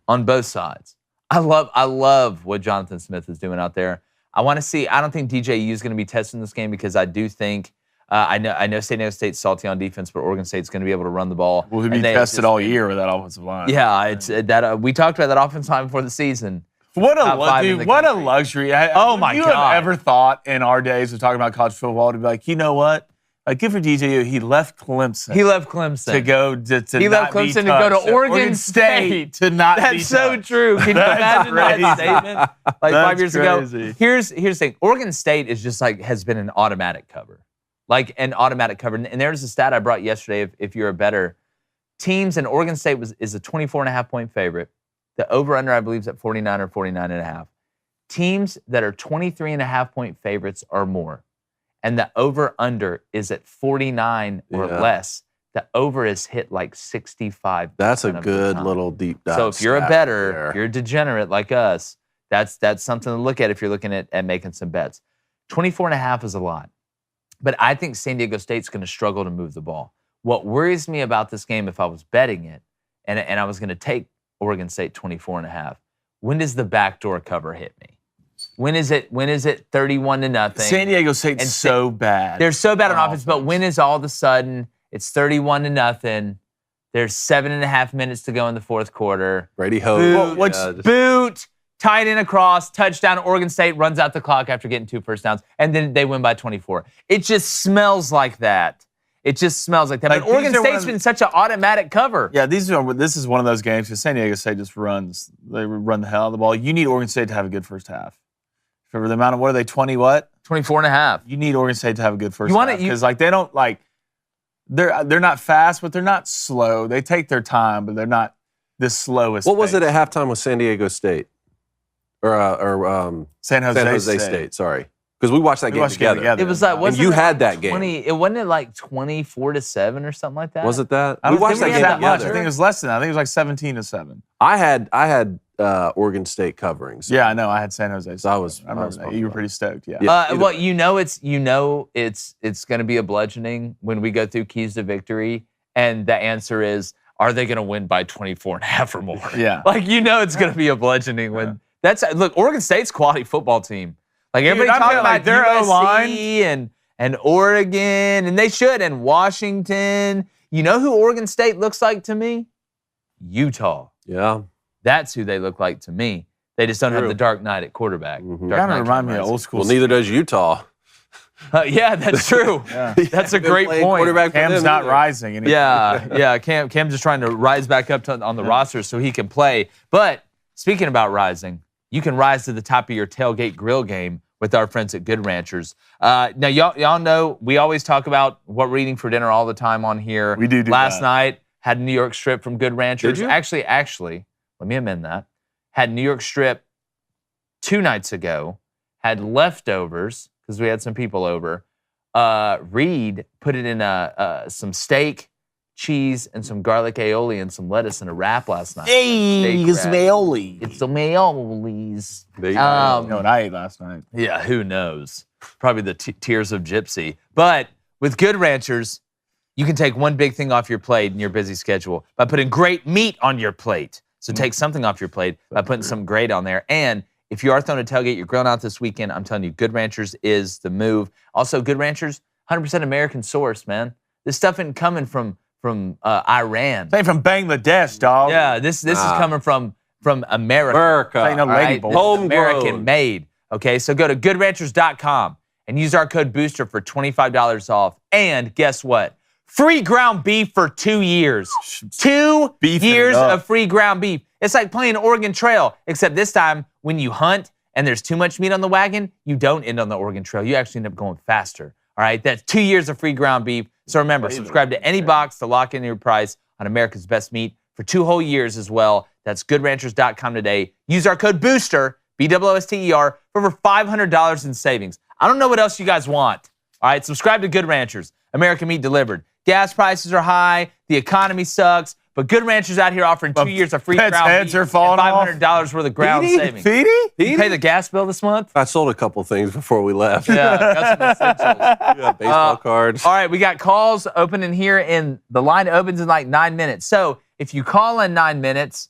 on both sides. I love what Jonathan Smith is doing out there. I want to see. I don't think DJU is going to be testing this game because I do think I know San Diego State's salty on defense, but Oregon State's going to be able to run the ball. Will he be tested all year with that offensive line? Yeah, it's that. We talked about that offensive line before the season. What a luxury! Oh my God! You have ever thought in our days of talking about college football to be like, you know what? Like, good for DJU. He left Clemson. He left Clemson to go to He left Clemson to go to Oregon State to not be That's so touched. true. Can you imagine that statement? Like 5 years crazy. ago. Here's the thing. Oregon State is just like has been an automatic cover. Like an automatic cover. And there's a stat I brought yesterday, if you're a better. Teams, and Oregon State is a 24.5-point favorite. The over-under, I believe, is at 49 or 49.5. Teams that are 23.5-point favorites or more, and the over-under is at 49 or less. The over is hit like 65%. That's a good little deep dive. So if you're a bettor, if you're a degenerate like us, that's something to look at if you're looking at making some bets. 24.5 is a lot. But I think San Diego State's going to struggle to move the ball. What worries me about this game, if I was betting it, and I was going to take Oregon State 24.5, when does the backdoor cover hit me? When is it 31-0? San Diego State's so bad. They're so bad on offense, but when is all of a sudden it's 31-0? There's 7.5 minutes to go in the fourth quarter. Brady Hope. Boot. Tight end across, touchdown. Oregon State runs out the clock after getting 2 first downs, and then they win by 24. It just smells like that. But Oregon State's been such an automatic cover. Yeah, this is one of those games because San Diego State just runs. They run the hell out of the ball. You need Oregon State to have a good first half. For the amount of, what are they, 20 what? 24.5. You need Oregon State to have a good first half. Because they don't, they're not fast, but they're not slow. They take their time, but they're not the slowest. What was it at halftime with San Diego State? Or San Jose State. Sorry, because we watched that game together. It was like, and you had that game. It wasn't like 24-7 or something like that. Was it that? We watched that game together. much. I think it was less than that. I think it was like 17-7. I had Oregon State covering. So. Yeah, I know. I had San Jose. So I remember that. You were pretty stoked. Yeah. Well, it's going to be a bludgeoning when we go through keys to victory, and the answer is, are they going to win by 24.5 or more? Yeah. It's going to be a bludgeoning when. Look, Oregon State's a quality football team. Like, everybody talking about their USC and Oregon, and they should, and Washington. You know who Oregon State looks like to me? Utah. Yeah. That's who they look like to me. They just don't have the Dark Knight at quarterback. Kind of remind me of old school. Well, neither does Utah. Yeah, that's true. That's a great point. Cam's not rising anymore. Yeah. Cam's just trying to rise back up on the roster so he can play. But speaking about rising, you can rise to the top of your tailgate grill game with our friends at Good Ranchers. Now, y'all know we always talk about what we're eating for dinner all the time on here. We do Last that. night, had New York strip from Good Ranchers. Did you? Actually, let me amend that. Had New York strip 2 nights ago. Had leftovers because we had some people over. Reed put it in some steak, cheese, and some garlic aioli and some lettuce in a wrap last night. Hey, it's aioli. It's the mayolis. You know what I ate last night? Yeah, who knows? Probably the tears of Gypsy. But with Good Ranchers, you can take one big thing off your plate in your busy schedule by putting great meat on your plate. So take something off your plate by putting something great on there. And if you are throwing a tailgate, you're grilling out this weekend, I'm telling you, Good Ranchers is the move. Also, Good Ranchers, 100% American source, man. This stuff isn't coming from Iran. It ain't from Bangladesh, dog. Yeah, this is coming from America. Ain't no lady boy. American made. Okay, so go to goodranchers.com and use our code BOOSTER for $25 off. And guess what? Free ground beef for 2 years. 2 years of free ground beef. It's like playing Oregon Trail, except this time when you hunt and there's too much meat on the wagon, you don't end on the Oregon Trail. You actually end up going faster. All right, that's 2 years of free ground beef. So remember, subscribe to any box to lock in your price on America's best meat for 2 whole years as well. That's goodranchers.com today. Use our code BOOSTER, BOOSTER, for over $500 in savings. I don't know what else you guys want. All right, subscribe to Good Ranchers. American meat delivered. Gas prices are high. The economy sucks. But Good Ranchers out here offering 2 years of free ground beef and $500 worth of ground savings. Feedy? Did you pay the gas bill this month? I sold a couple things before we left. Yeah, got some essentials. Yeah, baseball cards. All right, we got calls opening here, and the line opens in like 9 minutes. So if you call in 9 minutes,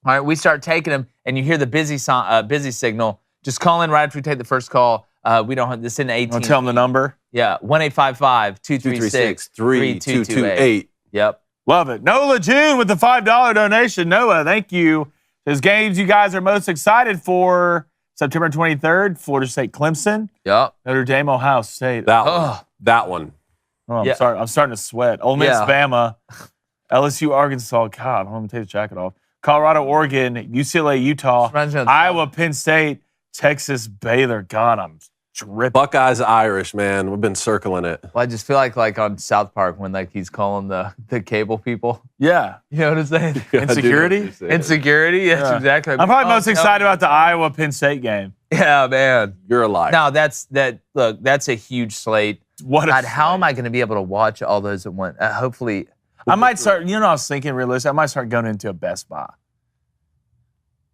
all right, we start taking them, and you hear the busy signal. Just call in right after we take the first call. We don't have this in 18. Tell them the number. Yeah, 1-855-236-3228. Yep. Love it. Noah June with the $5 donation. Noah, thank you. Those games you guys are most excited for: September 23rd, Florida State Clemson. Yep. Notre Dame, Ohio State. That one. Oh, I'm sorry. I'm starting to sweat. Ole Miss, Bama. LSU, Arkansas. God, I'm going to take the jacket off. Colorado, Oregon. UCLA, Utah. Iowa, Penn State. Texas, Baylor. God, I'm dripping. Buckeyes, Irish, man. We've been circling it. Well, I just feel like on South Park when he's calling the cable people. Yeah. You know what I'm saying? Insecurity? Insecurity? Yes, exactly. I'm probably most excited about the Iowa Penn State game. Yeah, man. You're a liar. Now, that's a huge slate. God, how am I going to be able to watch all those at once? Hopefully. I might start, I was thinking realistically, I might start going into a Best Buy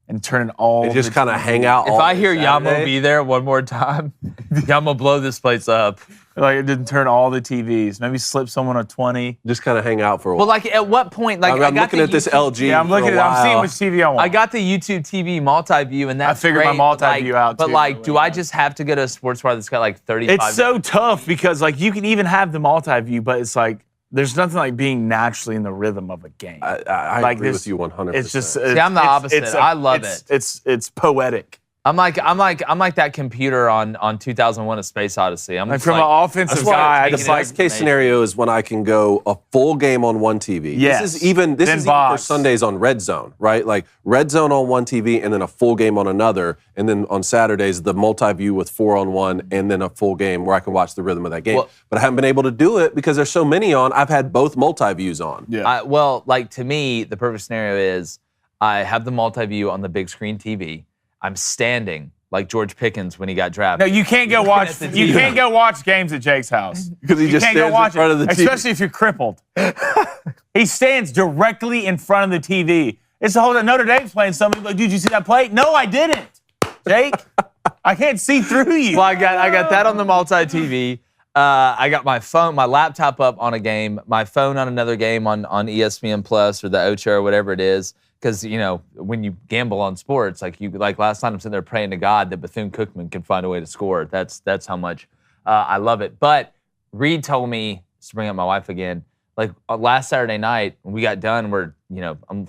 and turning all. And just kind of hang out. If I hear Yamo be there one more time, Yamo blow this place up. Like it didn't turn all the TVs. Maybe slip someone a 20. Just kind of hang out for a while. Well, like at what point? Like I'm looking at this LG. Yeah, I'm looking at. I'm seeing which TV I want. I got the YouTube TV multi-view, and that's I figured my multi-view out too. But like, do I just have to go to a sports bar that's got like 35? It's so tough because like you can even have the multi-view, but it's like there's nothing like being naturally in the rhythm of a game. I like agree with you 100%. It's just. See, I'm the opposite. I love it. It's poetic. I'm like that computer on 2001: A Space Odyssey. I'm like from an offensive guy. The best case scenario is when I can go a full game on one TV. Yes. This is even for Sundays on Red Zone, right? Like Red Zone on one TV and then a full game on another, and then on Saturdays the multi-view with 4 on one and then a full game where I can watch the rhythm of that game. But I haven't been able to do it because there's so many on. I've had both multi-views on. Yeah. Like to me, the perfect scenario is I have the multi-view on the big screen TV. I'm standing like George Pickens when he got drafted. No, you can't go watch. You can't go watch games at Jake's house because he just stands in front of the TV. Especially if you're crippled. He stands directly in front of the TV. It's the whole Notre Dame's playing something. Like, dude, you see that play? No, I didn't. Jake, I can't see through you. Well, I got that on the multi-TV. I got my laptop up on a game, my phone on another game on ESPN Plus or the Ocho or whatever it is. Because, when you gamble on sports, like last night, I'm sitting there praying to God that Bethune-Cookman can find a way to score. That's how much I love it. But Reed told me, to bring up my wife again, like last Saturday night when we got done, I'm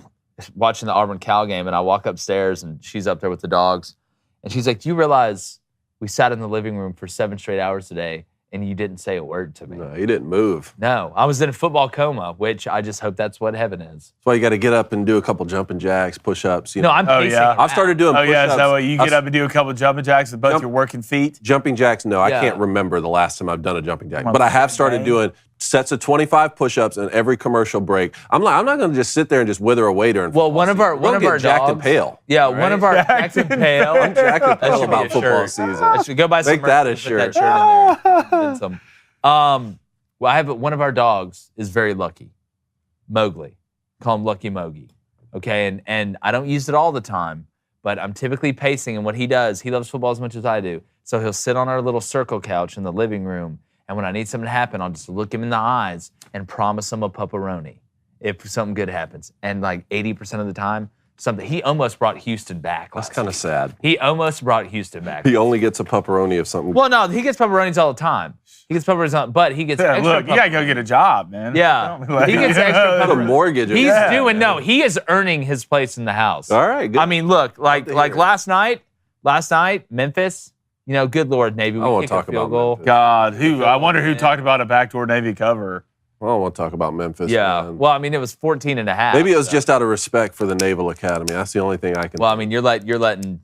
watching the Auburn-Cal game, and I walk upstairs, and she's up there with the dogs. And she's like, do you realize We sat in the living room for 7 straight hours today, and you didn't say a word to me. No, you didn't move. No, I was in a football coma, which I just hope that's what heaven is. That's why you got to get up and do a couple jumping jacks, push-ups. No, I'm pacing. I've started doing push-ups. Oh, yeah, so you get up and do a couple jumping jacks with both your working feet? Jumping jacks, no. I can't remember the last time I've done a jumping jack. But I have started doing sets of 25 push-ups in every commercial break. I'm not going to just sit there and just wither away during football one of our jacked dogs, and pale. Yeah, right? One of our jacked and pale. I'm jacked and pale about football season. I should go buy some. Make that a shirt. Put that shirt in there. Some. Well, I have one of our dogs is very lucky. Mowgli. Call him Lucky Mogi. Okay, and I don't use it all the time, but I'm typically pacing, and what he does, he loves football as much as I do. So he'll sit on our little circle couch in the living room, and when I need something to happen, I'll just look him in the eyes and promise him a pepperoni if something good happens. And like 80% of the time, he almost brought Houston back. That's kind of sad. He almost brought Houston back. He only gets a pepperoni if something. Well, no, he gets pepperonis all the time. He gets pepperonis, but he gets extra. Look, you gotta go get a job, man. Yeah, he gets extra pepperonis. A mortgage. He is earning his place in the house. All right, good. I mean, look, like last night, Memphis. You know, good Lord, Navy. I won't talk about Memphis. God, I wonder who talked about a backdoor Navy cover. I don't want to talk about Memphis. Yeah. Man. Well, I mean, it was 14.5. Maybe it was just out of respect for the Naval Academy. That's the only thing I can. Well, I mean, you're letting.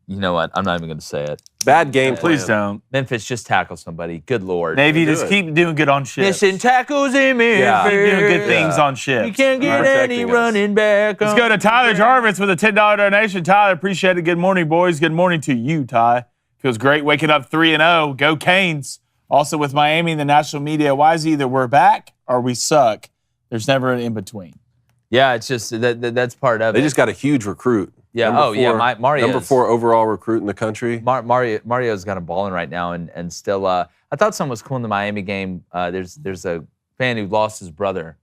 You know what? I'm not even going to say it. Bad game plan. Please don't. Memphis, just tackle somebody. Good Lord. Navy, just keep doing good on ships. Missing tackles in Memphis. Yeah, keep doing good things on ships. You can't get any running back. Let's go to Tyler Jarvis with a $10 donation. Tyler, appreciate it. Good morning, boys. Good morning to you, Ty. Feels great waking up 3-0. Go Canes. Also with Miami and the national media, why is either we're back or we suck? There's never an in-between. Yeah, it's just that's part of it. They just got a huge recruit. Yeah. Mario. Number 4 overall recruit in the country. Mario's got him balling right now, and still. I thought something was cool in the Miami game. There's a fan who lost his brother,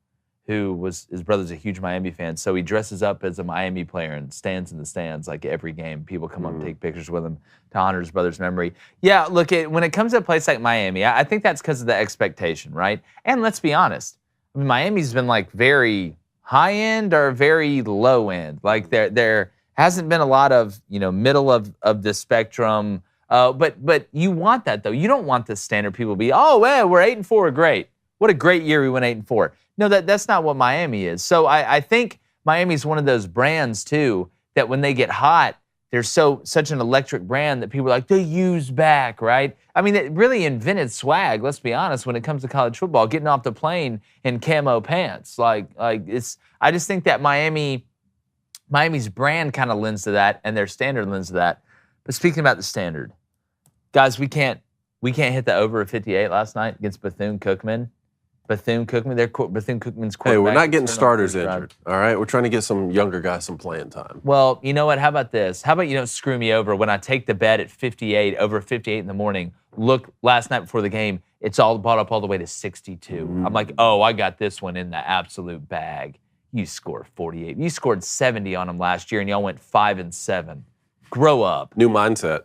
his brother's a huge Miami fan, so he dresses up as a Miami player and stands in the stands like every game. People come up and take pictures with him to honor his brother's memory. Yeah, look, when it comes to a place like Miami, I think that's because of the expectation, right? And let's be honest, I mean, Miami's been like very high end or very low end. Like there hasn't been a lot of middle of the spectrum. But you want that though. You don't want the standard people to be, we're 8-4, great. What a great year we went 8-4. No, that's not what Miami is. So I think Miami's one of those brands too that when they get hot, they're such an electric brand that people are like, they use back, right? I mean, it really invented swag, let's be honest, when it comes to college football, getting off the plane in camo pants. I just think that Miami's brand kind of lends to that and their standard lends to that. But speaking about the standard, guys, we can't hit the over of 58 last night against Bethune-Cookman. Bethune-Cookman's quarterback. Hey, we're not getting starters injured, all right? We're trying to get some younger guys some playing time. Well, you know what? How about this? How about you don't screw me over when I take the bet at 58, over 58 in the morning. Look, last night before the game, it's all bought up all the way to 62. I'm like, I got this one in the absolute bag. You scored 48. You scored 70 on them last year, and y'all went 5-7. Grow up. New mindset.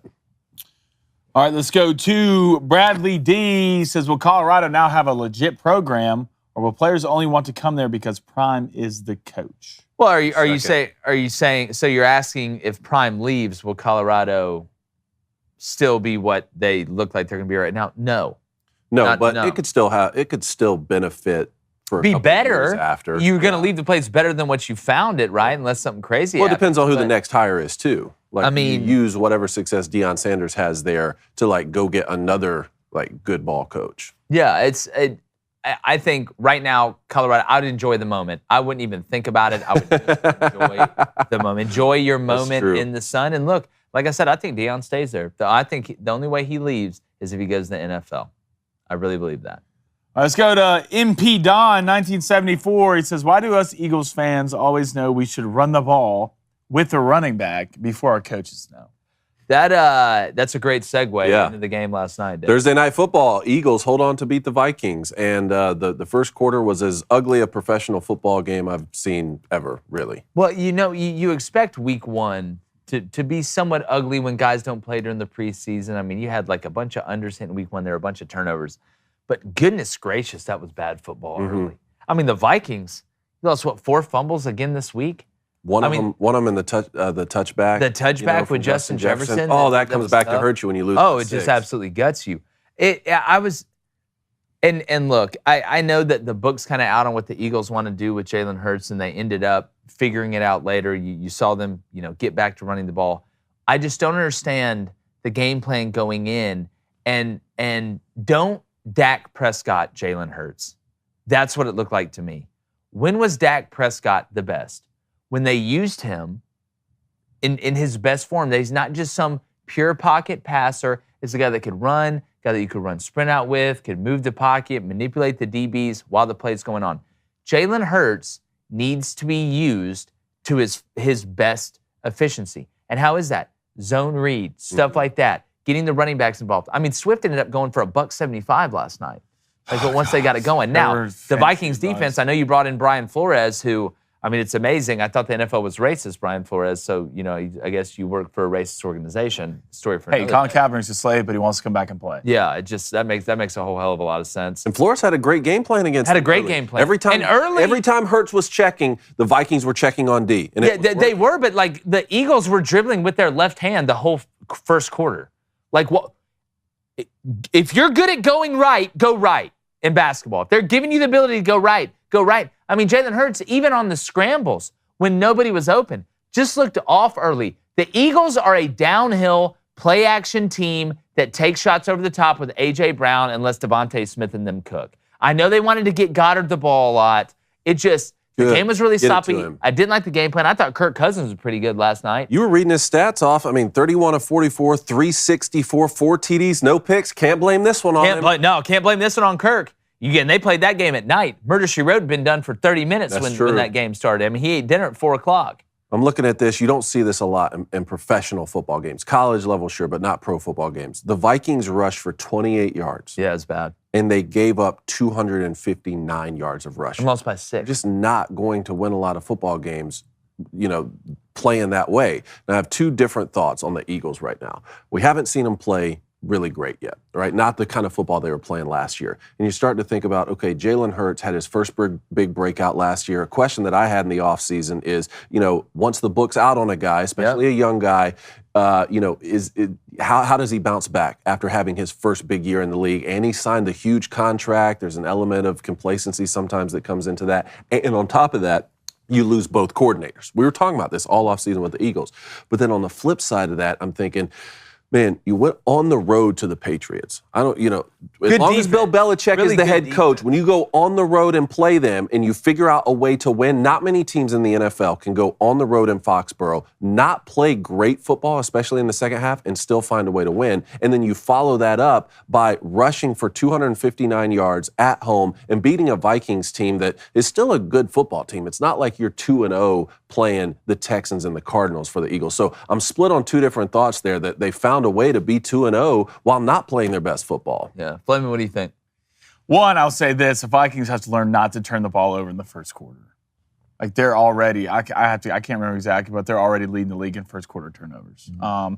All right, let's go to Bradley D. Says, will Colorado now have a legit program, or will players only want to come there because Prime is the coach? Well, are you saying? So you're asking if Prime leaves, will Colorado still be what they look like they're going to be right now? No. It could still benefit for be better years after. You're going to leave the place better than what you found it, right? Unless something crazy. Well, it depends on who the next hire is too. I mean, you use whatever success Deion Sanders has there to go get another good ball coach. Yeah, I think right now Colorado, I would enjoy the moment. I wouldn't even think about it. I would just enjoy the moment. Enjoy your moment in the sun. And look, like I said, I think Deion stays there. I think the only way he leaves is if he goes to the NFL. I really believe that. All right, let's go to MP Don, 1974. He says, why do us Eagles fans always know we should run the ball with a running back before our coaches know? That's a great segue into the game last night, Dave. Thursday Night Football, Eagles hold on to beat the Vikings. And the first quarter was as ugly a professional football game I've seen ever, really. Well, you expect week one to be somewhat ugly when guys don't play during the preseason. I mean, you had a bunch of unders in week one. There were a bunch of turnovers. But goodness gracious, that was bad football early. I mean, the Vikings, you lost, 4 fumbles again this week? One of them in the touchback. The touchback with Justin Jefferson. Oh, that touchback. The touchback with Justin Jefferson. Oh, that comes back to hurt you when you lose. Oh, it just absolutely guts you. And look, I know that the book's kind of out on what the Eagles want to do with Jalen Hurts, and they ended up figuring it out later. You saw them, get back to running the ball. I just don't understand the game plan going in, and don't Dak Prescott Jalen Hurts. That's what it looked like to me. When was Dak Prescott the best? When they used him in his best form. He's not just some pure pocket passer. It's a guy that could run, guy that you could run sprint out with, could move the pocket, manipulate the DBs while the play's going on. Jalen Hurts needs to be used to his best efficiency. And how is that? Zone read, stuff like that. Getting the running backs involved. I mean, Swift ended up going for $175 last night. But once they got it going. Now, the Vikings defense, I know you brought in Brian Flores, who, it's amazing. I thought the NFL was racist, Brian Flores. So, I guess you work for a racist organization. Story for another Colin day. Kaepernick's a slave, but he wants to come back and play. Yeah, that makes a whole hell of a lot of sense. And Flores had a great game plan against Had a them great early. game plan. Every time Hurts was checking, the Vikings were checking on D. And they were, but like the Eagles were dribbling with their left hand the whole first quarter. Like, what? If you're good at going right, go right in basketball. If they're giving you the ability to go right, go right. Jalen Hurts, even on the scrambles when nobody was open, just looked off early. The Eagles are a downhill play-action team that takes shots over the top with A.J. Brown and lets Devontae Smith and them cook. I know they wanted to get Goddard the ball a lot. The game was really sloppy. I didn't like the game plan. I thought Kirk Cousins was pretty good last night. You were reading his stats off. 31 of 44, 364, 4 TDs, no picks. Can't blame this one on him. Can't blame this one on Kirk. Again, they played that game at night. Murder, She Wrote had been done for 30 minutes when that game started. He ate dinner at 4 o'clock. I'm looking at this. You don't see this a lot in professional football games. College level, sure, but not pro football games. The Vikings rushed for 28 yards. Yeah, it's bad. And they gave up 259 yards of rushing. And lost by 6. Just not going to win a lot of football games, playing that way. And I have 2 different thoughts on the Eagles right now. We haven't seen them play really great yet, right? Not the kind of football they were playing last year. And you start to think about, okay, Jalen Hurts had his first big breakout last year. A question that I had in the offseason is, once the book's out on a guy, especially a young guy, how does he bounce back after having his first big year in the league? And he signed a huge contract. There's an element of complacency sometimes that comes into that. And on top of that, you lose both coordinators. We were talking about this all offseason with the Eagles. But then on the flip side of that, I'm thinking, man, you went on the road to the Patriots. As long as Bill Belichick is the head coach, when you go on the road and play them and you figure out a way to win, not many teams in the NFL can go on the road in Foxborough, not play great football, especially in the second half, and still find a way to win. And then you follow that up by rushing for 259 yards at home and beating a Vikings team that is still a good football team. It's not like you're 2-0 playing the Texans and the Cardinals for the Eagles. So I'm split on 2 different thoughts there, that they found a way to be 2-0 while not playing their best football. Yeah. Fleming, what do you think? One, I'll say this. The Vikings have to learn not to turn the ball over in the first quarter. Like, they're already, I can't remember exactly, but they're already leading the league in first quarter turnovers. Mm-hmm.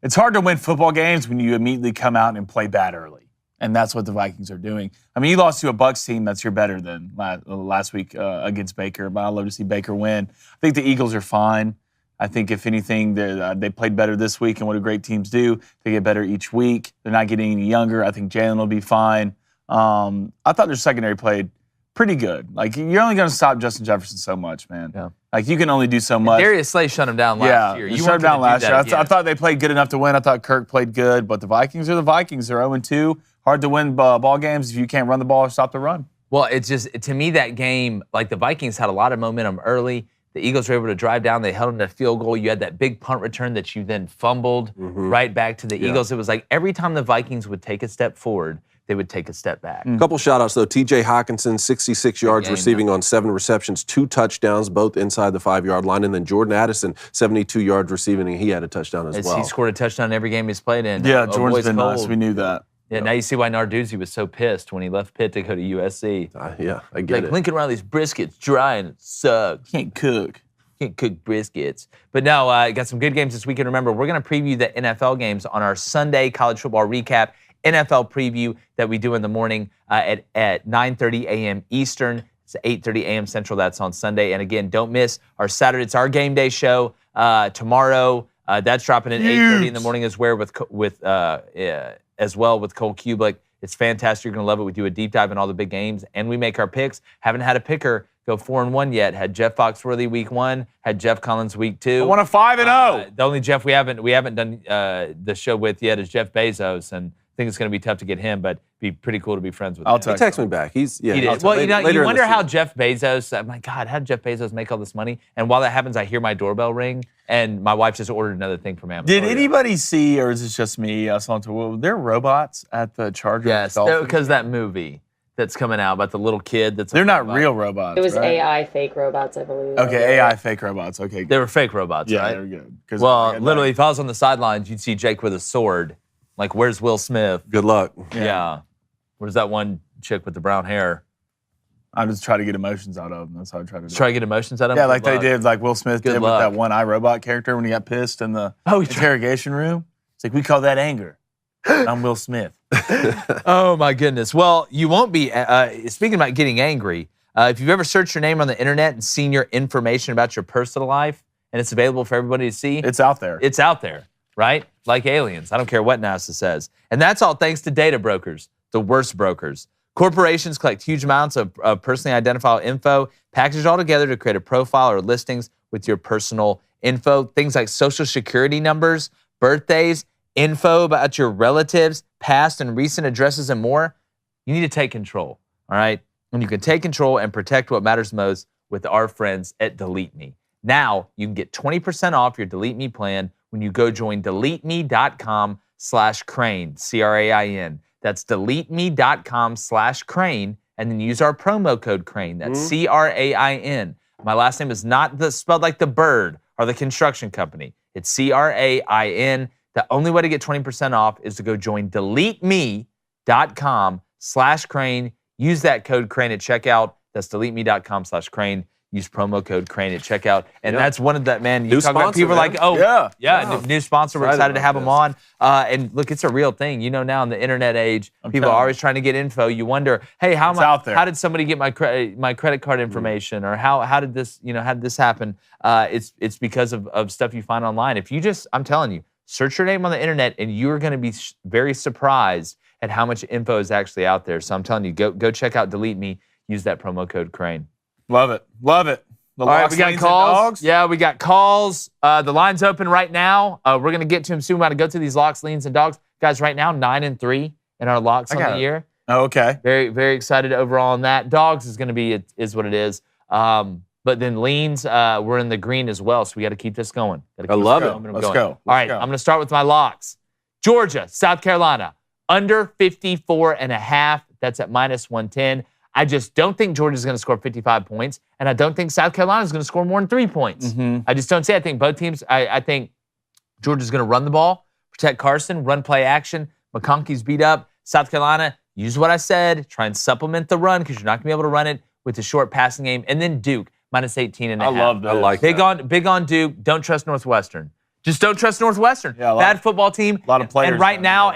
It's hard to win football games when you immediately come out and play bad early. And that's what the Vikings are doing. You lost to a Bucs team that's better than last week against Baker, but I'd love to see Baker win. I think the Eagles are fine. I think, if anything, they played better this week, and what do great teams do? They get better each week. They're not getting any younger. I think Jalen will be fine. I thought their secondary played pretty good. You're only going to stop Justin Jefferson so much, man. Yeah. You can only do so much. Darius Slay shut him down last year. You shut him down last year. I thought they played good enough to win. I thought Kirk played good, but the Vikings are the Vikings. They're 0-2. Hard to win ball games if you can't run the ball or stop the run. Well, it's just, to me, that game, the Vikings had a lot of momentum early. The Eagles were able to drive down. They held them to a field goal. You had that big punt return that you then fumbled right back to the Eagles. It was like every time the Vikings would take a step forward, they would take a step back. A couple shout-outs, though. T.J. Hawkinson, 66 yards receiving on 7 receptions, 2 touchdowns, both inside the 5-yard line. And then Jordan Addison, 72 yards receiving, and he had a touchdown as well. He scored a touchdown every game he's played in. Yeah, Jordan's been nice. We knew that. Yeah, now you see why Narduzzi was so pissed when he left Pitt to go to USC. I get it. Lincoln Riley's brisket's dry and it sucks. Can't cook briskets. But no, got some good games this weekend. Remember, we're going to preview the NFL games on our Sunday college football recap, NFL preview that we do in the morning at 9:30 a.m. Eastern. It's 8:30 a.m. Central. That's on Sunday. And again, don't miss our Saturday. It's our game day show tomorrow. That's dropping at 8:30 in the morning as well with Cole Kubelik. It's fantastic. You're going to love it. We do a deep dive in all the big games, and we make our picks. Haven't had a picker go 4-1 yet. Had Jeff Foxworthy week 1. Had Jeff Collins week 2. I won a 5-0. The only Jeff we haven't done the show with yet is Jeff Bezos, and I think it's going to be tough to get him, but it'd be pretty cool to be friends with him. He texted me back. He did. Well, you wonder how Jeff Bezos, I'm like, God, how did Jeff Bezos make all this money? And while that happens, I hear my doorbell ring, and my wife just ordered another thing from Amazon. Did anybody see, or is this just me? I saw there robots at the Chargers. Yes, because that movie that's coming out about the little kid that's they're not real robots. It was right? AI fake robots, I believe. Okay, AI fake robots. Okay, good. They were fake robots, yeah, right? they were good. Well, literally, if I was on the sidelines, you'd see Jake with a sword. Like, where's Will Smith? Good luck. Yeah. Where's that one chick with the brown hair? I just try to get emotions out of them. That's how I try to do. Try to get emotions out of him? Yeah, like they did, like Will Smith did with that one iRobot character when he got pissed in the interrogation room. It's like, we call that anger. I'm Will Smith. Oh, my goodness. Well, you won't be, speaking about getting angry, if you've ever searched your name on the internet and seen your information about your personal life, and it's available for everybody to see. It's out there. It's out there, right? Like aliens. I don't care what NASA says. And that's all thanks to data brokers, the worst brokers. Corporations collect huge amounts of personally identifiable info, package it all together to create a profile or listings with your personal info. Things like social security numbers, birthdays, info about your relatives, past and recent addresses, and more. You need to take control, all right? And you can take control and protect what matters most with our friends at Delete Me. Now, you can get 20% off your Delete Me plan when you go join deleteme.com/Crane, C-R-A-I-N. That's deleteme.com/Crane, and then use our promo code Crane. That's C-R-A-I-N. My last name is not spelled like the bird or the construction company. It's C-R-A-I-N. The only way to get 20% off is to go join deleteme.com/Crane. Use that code Crane at checkout. That's deleteme.com/Crane. Use promo code Crane at checkout. And that's one of that, man. You talk about people like, new sponsor. We're excited to have them on. And look, it's a real thing. You know, now in the internet age, people are always trying to get info. You wonder, hey, how did somebody get my credit card information? Or how did this, how did this happen? It's because of stuff you find online. If you just, I'm telling you, search your name on the internet and you're going to be very surprised at how much info is actually out there. So I'm telling you, go check out Delete Me. Use that promo code Crane. Love it. Love it. All right, we got calls. Yeah, we got calls. The line's open right now. We're going to get to them soon. We're going to go through these locks, leans, and dogs. Guys, right now, 9-3 in our locks on the year. Oh, okay. Very, very excited overall on that. Dogs is going to be, is what it is. But then leans, we're in the green as well, so we got to keep this going. I love it. Let's go. All right, I'm going to start with my locks. Georgia, South Carolina, under 54.5. That's at -110. I just don't think Georgia's going to score 55 points, and I don't think South Carolina's going to score more than 3 points. I just don't see it. I think both teams, I think Georgia's going to run the ball, protect Carson, run play action. McConkey's beat up. South Carolina, use what I said, try and supplement the run because you're not going to be able to run it with the short passing game. And then Duke, -18.5. I love that. I like that. Big on Duke. Don't trust Northwestern. Just don't trust Northwestern. Yeah, bad football team. A lot of players. And right now,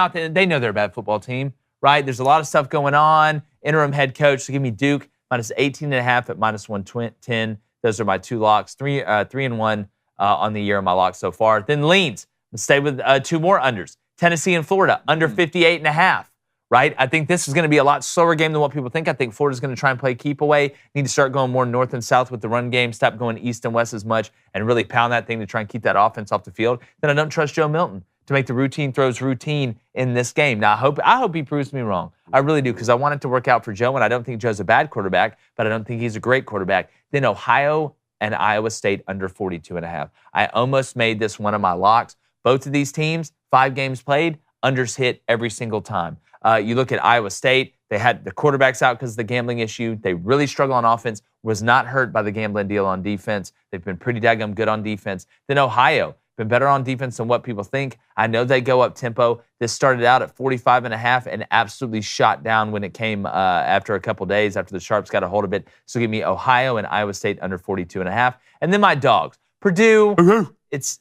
they know they're a bad football team, right? There's a lot of stuff going on. Interim head coach, so give me Duke, -18.5 at -110. Those are my two locks. 3-1 on the year on my locks so far. Then leans. Let's stay with two more unders. Tennessee and Florida, under 58.5. Right? I think this is going to be a lot slower game than what people think. I think Florida's going to try and play keep away. Need to start going more north and south with the run game. Stop going east and west as much and really pound that thing to try and keep that offense off the field. Then I don't trust Joe Milton to make the routine throws routine in this game. Now, I hope he proves me wrong. I really do, because I want it to work out for Joe, and I don't think Joe's a bad quarterback, but I don't think he's a great quarterback. Then Ohio and Iowa State under 42.5. I almost made this one of my locks. Both of these teams, 5 games played, unders hit every single time. You look at Iowa State, they had the quarterbacks out because of the gambling issue. They really struggle on offense, was not hurt by the gambling deal on defense. They've been pretty daggum good on defense. Then Ohio, been better on defense than what people think. I know they go up tempo. This started out at 45.5 and absolutely shot down when it came after a couple days, after the Sharps got a hold of it. So give me Ohio and Iowa State under 42.5. And then my dogs. Purdue,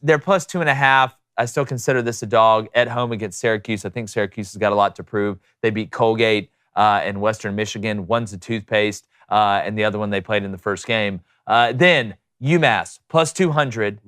they're +2.5. I still consider this a dog at home against Syracuse. I think Syracuse has got a lot to prove. They beat Colgate and Western Michigan. One's a toothpaste. and the other one they played in the first game. Then UMass, plus 200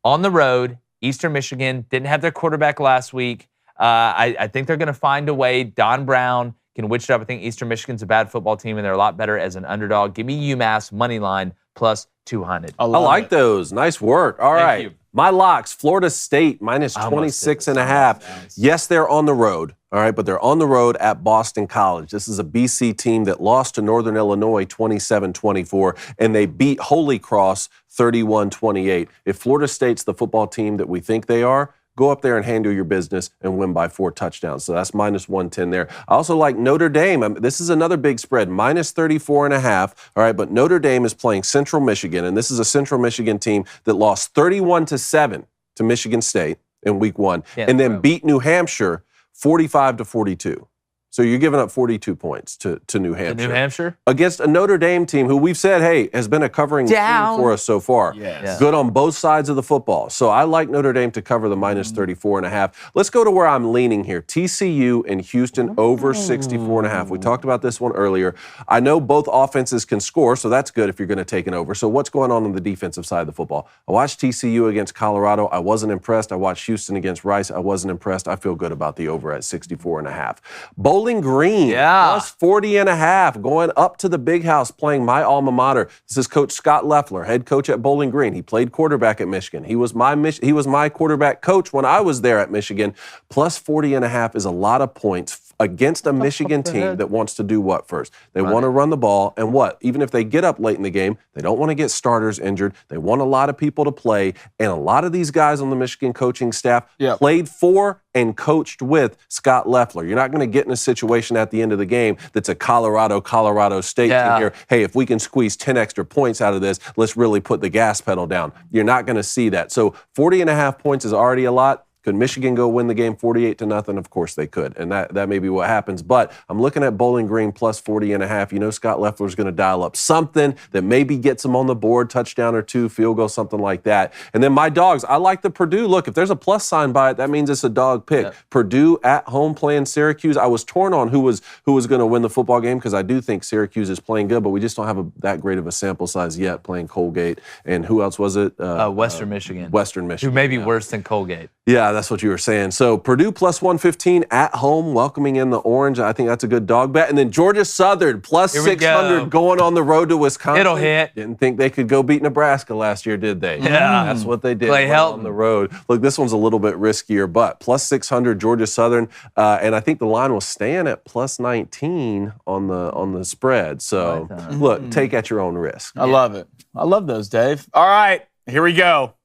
on the road. Eastern Michigan didn't have their quarterback last week. I think they're going to find a way. Don Brown can witch it up. I think Eastern Michigan's a bad football team, and they're a lot better as an underdog. Give me UMass money line plus 200. I like those. Nice work. All right. you. My locks, Florida State minus 26.5. Yes, they're on the road. All right, but they're on the road at Boston College. This is a BC team that lost to Northern Illinois 27-24, and they beat Holy Cross 31-28. If Florida State's the football team that we think they are, go up there and handle your business and win by 4 touchdowns. So that's minus 110 there. I also like Notre Dame. This is another big spread, minus 34.5. All right, but Notre Dame is playing Central Michigan, and this is a Central Michigan team that lost 31-7 to Michigan State in week 1, and then beat New Hampshire 45-42. So you're giving up 42 points to New Hampshire. New Hampshire? Against a Notre Dame team who we've said, hey, has been a covering team for us so far. Yes. Yeah. Good on both sides of the football. So I like Notre Dame to cover the minus 34.5. Let's go to where I'm leaning here. TCU and Houston over 64.5. We talked about this one earlier. I know both offenses can score, so that's good if you're going to take an over. So what's going on the defensive side of the football? I watched TCU against Colorado. I wasn't impressed. I watched Houston against Rice. I wasn't impressed. I feel good about the over at 64.5. Bowling Green, plus 40.5, going up to the big house, playing my alma mater. This is Coach Scott Loeffler, head coach at Bowling Green. He played quarterback at Michigan. He was my quarterback coach when I was there at Michigan. Plus 40.5 is a lot of points against a Michigan team that wants to do what first? They want to run the ball, and what? Even if they get up late in the game, they don't want to get starters injured. They want a lot of people to play, and a lot of these guys on the Michigan coaching staff played for and coached with Scott Loeffler. You're not going to get in a situation at the end of the game that's a Colorado State team here. Hey, if we can squeeze 10 extra points out of this, let's really put the gas pedal down. You're not going to see that. So 40.5 points is already a lot. Could Michigan go win the game 48-0? Of course they could, and that may be what happens. But I'm looking at Bowling Green plus 40.5. You know Scott Loeffler's going to dial up something that maybe gets them on the board, touchdown or 2, field goal, something like that. And then my dogs, I like the Purdue. Look, if there's a plus sign by it, that means it's a dog pick. Yeah. Purdue at home playing Syracuse. I was torn on who was going to win the football game because I do think Syracuse is playing good, but we just don't have that great of a sample size yet playing Colgate. And who else was it? Western Michigan. Western Michigan. Who may be worse than Colgate. Yeah, that's what you were saying. So Purdue plus 115 at home, welcoming in the orange. I think that's a good dog bet. And then Georgia Southern plus 600 going on the road to Wisconsin. It'll hit. Didn't think they could go beat Nebraska last year, did they? Yeah. That's what they did. Play on the road. Look, this one's a little bit riskier, but plus 600 Georgia Southern. And I think the line was staying at plus 19 on the spread. So look, take at your own risk. I love it. I love those, Dave. All right, here we go.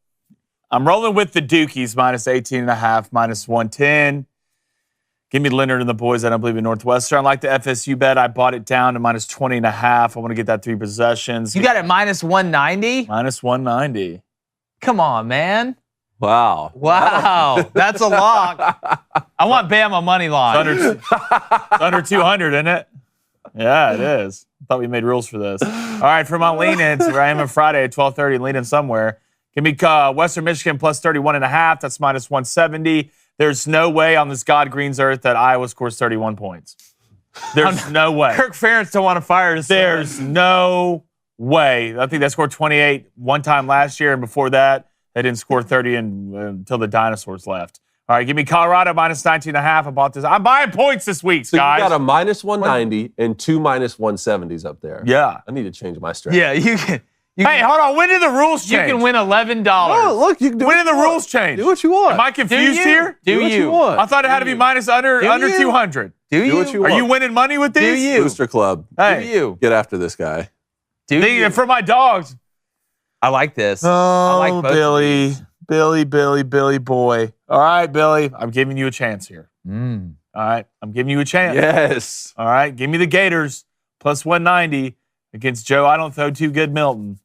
I'm rolling with the Dukies, minus 18.5, minus 110. Give me Leonard and the boys. I don't believe in Northwestern. I like the FSU bet. I bought it down to minus 20.5. I want to get that 3 possessions. You got it minus 190? Minus 190. Come on, man. Wow. That's a lock. I want Bama money line. It's under 200, isn't it? Yeah, it is. I thought we made rules for this. All right, for my lean-ins, where I am on Friday at 12:30, lean-in somewhere. Give me Western Michigan plus 31.5. That's minus 170. There's no way on this God Green's earth that Iowa scores 31 points. There's no way. Kirk Ferentz don't want to fire his son. There's no way. I think they scored 28 one time last year, and before that, they didn't score 30 until the dinosaurs left. All right, give me Colorado minus 19.5. I bought this. I'm buying points this week, so guys. You got a minus 190 and 2 minus 170s up there. Yeah. I need to change my strategy. Yeah, you can. Hey, hold on. When did the rules change? You can win $11. Oh, look, you can do when did the rules change? Do what you want. Am I confused here? Do what you want. I thought it had to be minus under 200. Do what you want. Are you winning money with these? Do you? Booster Club. Hey. Do you? Get after this guy. For my dogs. I like this. Oh, I like Billy boy. All right, Billy. I'm giving you a chance here. All right. I'm giving you a chance. Yes. All right. Give me the Gators plus 190 against Joe. I don't throw too good Milton.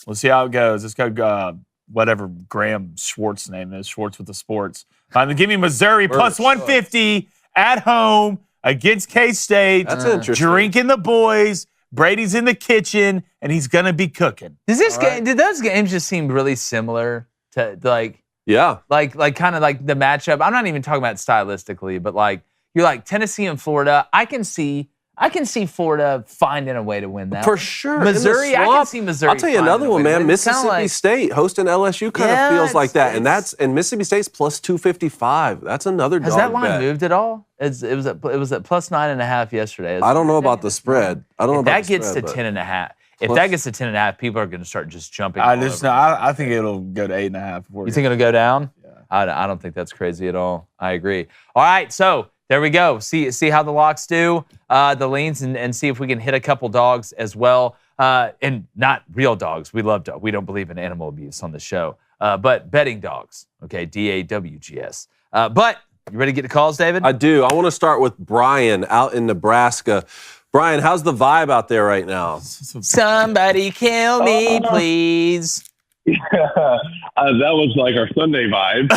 We'll see how it goes. Let's go, whatever Graham Schwartz's name is, Schwartz with the sports. Give me Missouri plus 150 at home against K-State. That's interesting. Drinking the boys. Brady's in the kitchen, and he's going to be cooking. Did those games just seem really similar to, like kind of like the matchup? I'm not even talking about stylistically, but like, you're like Tennessee and Florida. I can see I can see Florida finding a way to win that. For one. sure. Missouri, I can see Missouri. I'll tell you another one, man. Mississippi State hosting LSU kind of feels like that. And Mississippi State's plus 255. That's another dog Has that line bet. moved at all? It was at plus 9.5 yesterday. I don't know about the spread. I don't know about that the gets spread, to but 10.5. If that gets to 10.5, people are going to start just jumping. I think it'll go to 8.5. You think it'll go down? Yeah. I don't think that's crazy at all. I agree. All right, so there we go. See how the locks do, the leans, and see if we can hit a couple dogs as well. And not real dogs. We don't believe in animal abuse on the show. But betting dogs. Okay, DAWGS. But you ready to get the calls, David? I do. I want to start with Brian out in Nebraska. Brian, how's the vibe out there right now? Somebody kill me, please. Yeah, that was like our Sunday vibe.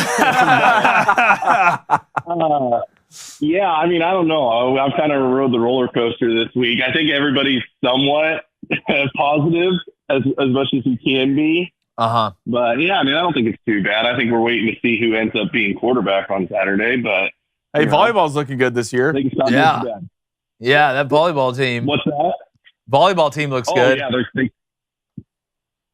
Yeah, I mean, I don't know. I've kind of rode the roller coaster this week. I think everybody's somewhat positive as much as we can be. But yeah, I mean, I don't think it's too bad. I think we're waiting to see who ends up being quarterback on Saturday. But hey, volleyball's looking good this year. Yeah, that volleyball team. What's that? Volleyball team looks good. Yeah,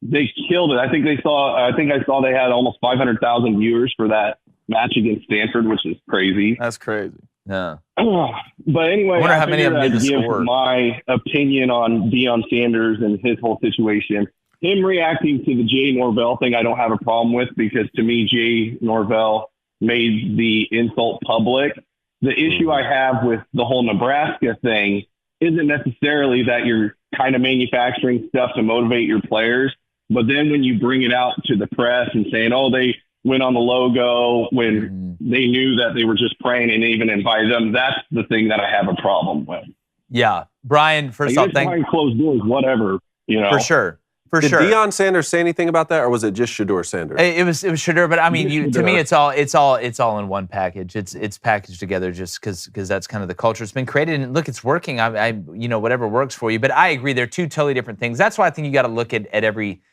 they killed it. I think I saw they had almost 500,000 viewers for that match against Stanford, which is crazy. That's crazy. Yeah. But anyway, I wonder how many of them I'd give score. my opinion on Deion Sanders and his whole situation. Him reacting to the Jay Norvell thing, I don't have a problem with, because to me, Jay Norvell made the insult public. The issue I have with the whole Nebraska thing isn't necessarily that you're kind of manufacturing stuff to motivate your players, but then when you bring it out to the press and saying, oh, they went on the logo when they knew that they were just praying and even invited them, that's the thing that I have a problem with. Yeah. Brian, first off, behind closed doors, whatever, you know. For sure. Did Deion Sanders say anything about that, or was it just Shedeur Sanders? It was Shedeur, but I mean, to me, it's all in one package. It's packaged together just because that's kind of the culture. It's been created, and look, it's working. I whatever works for you. But I agree, they're two totally different things. That's why I think you got to look at every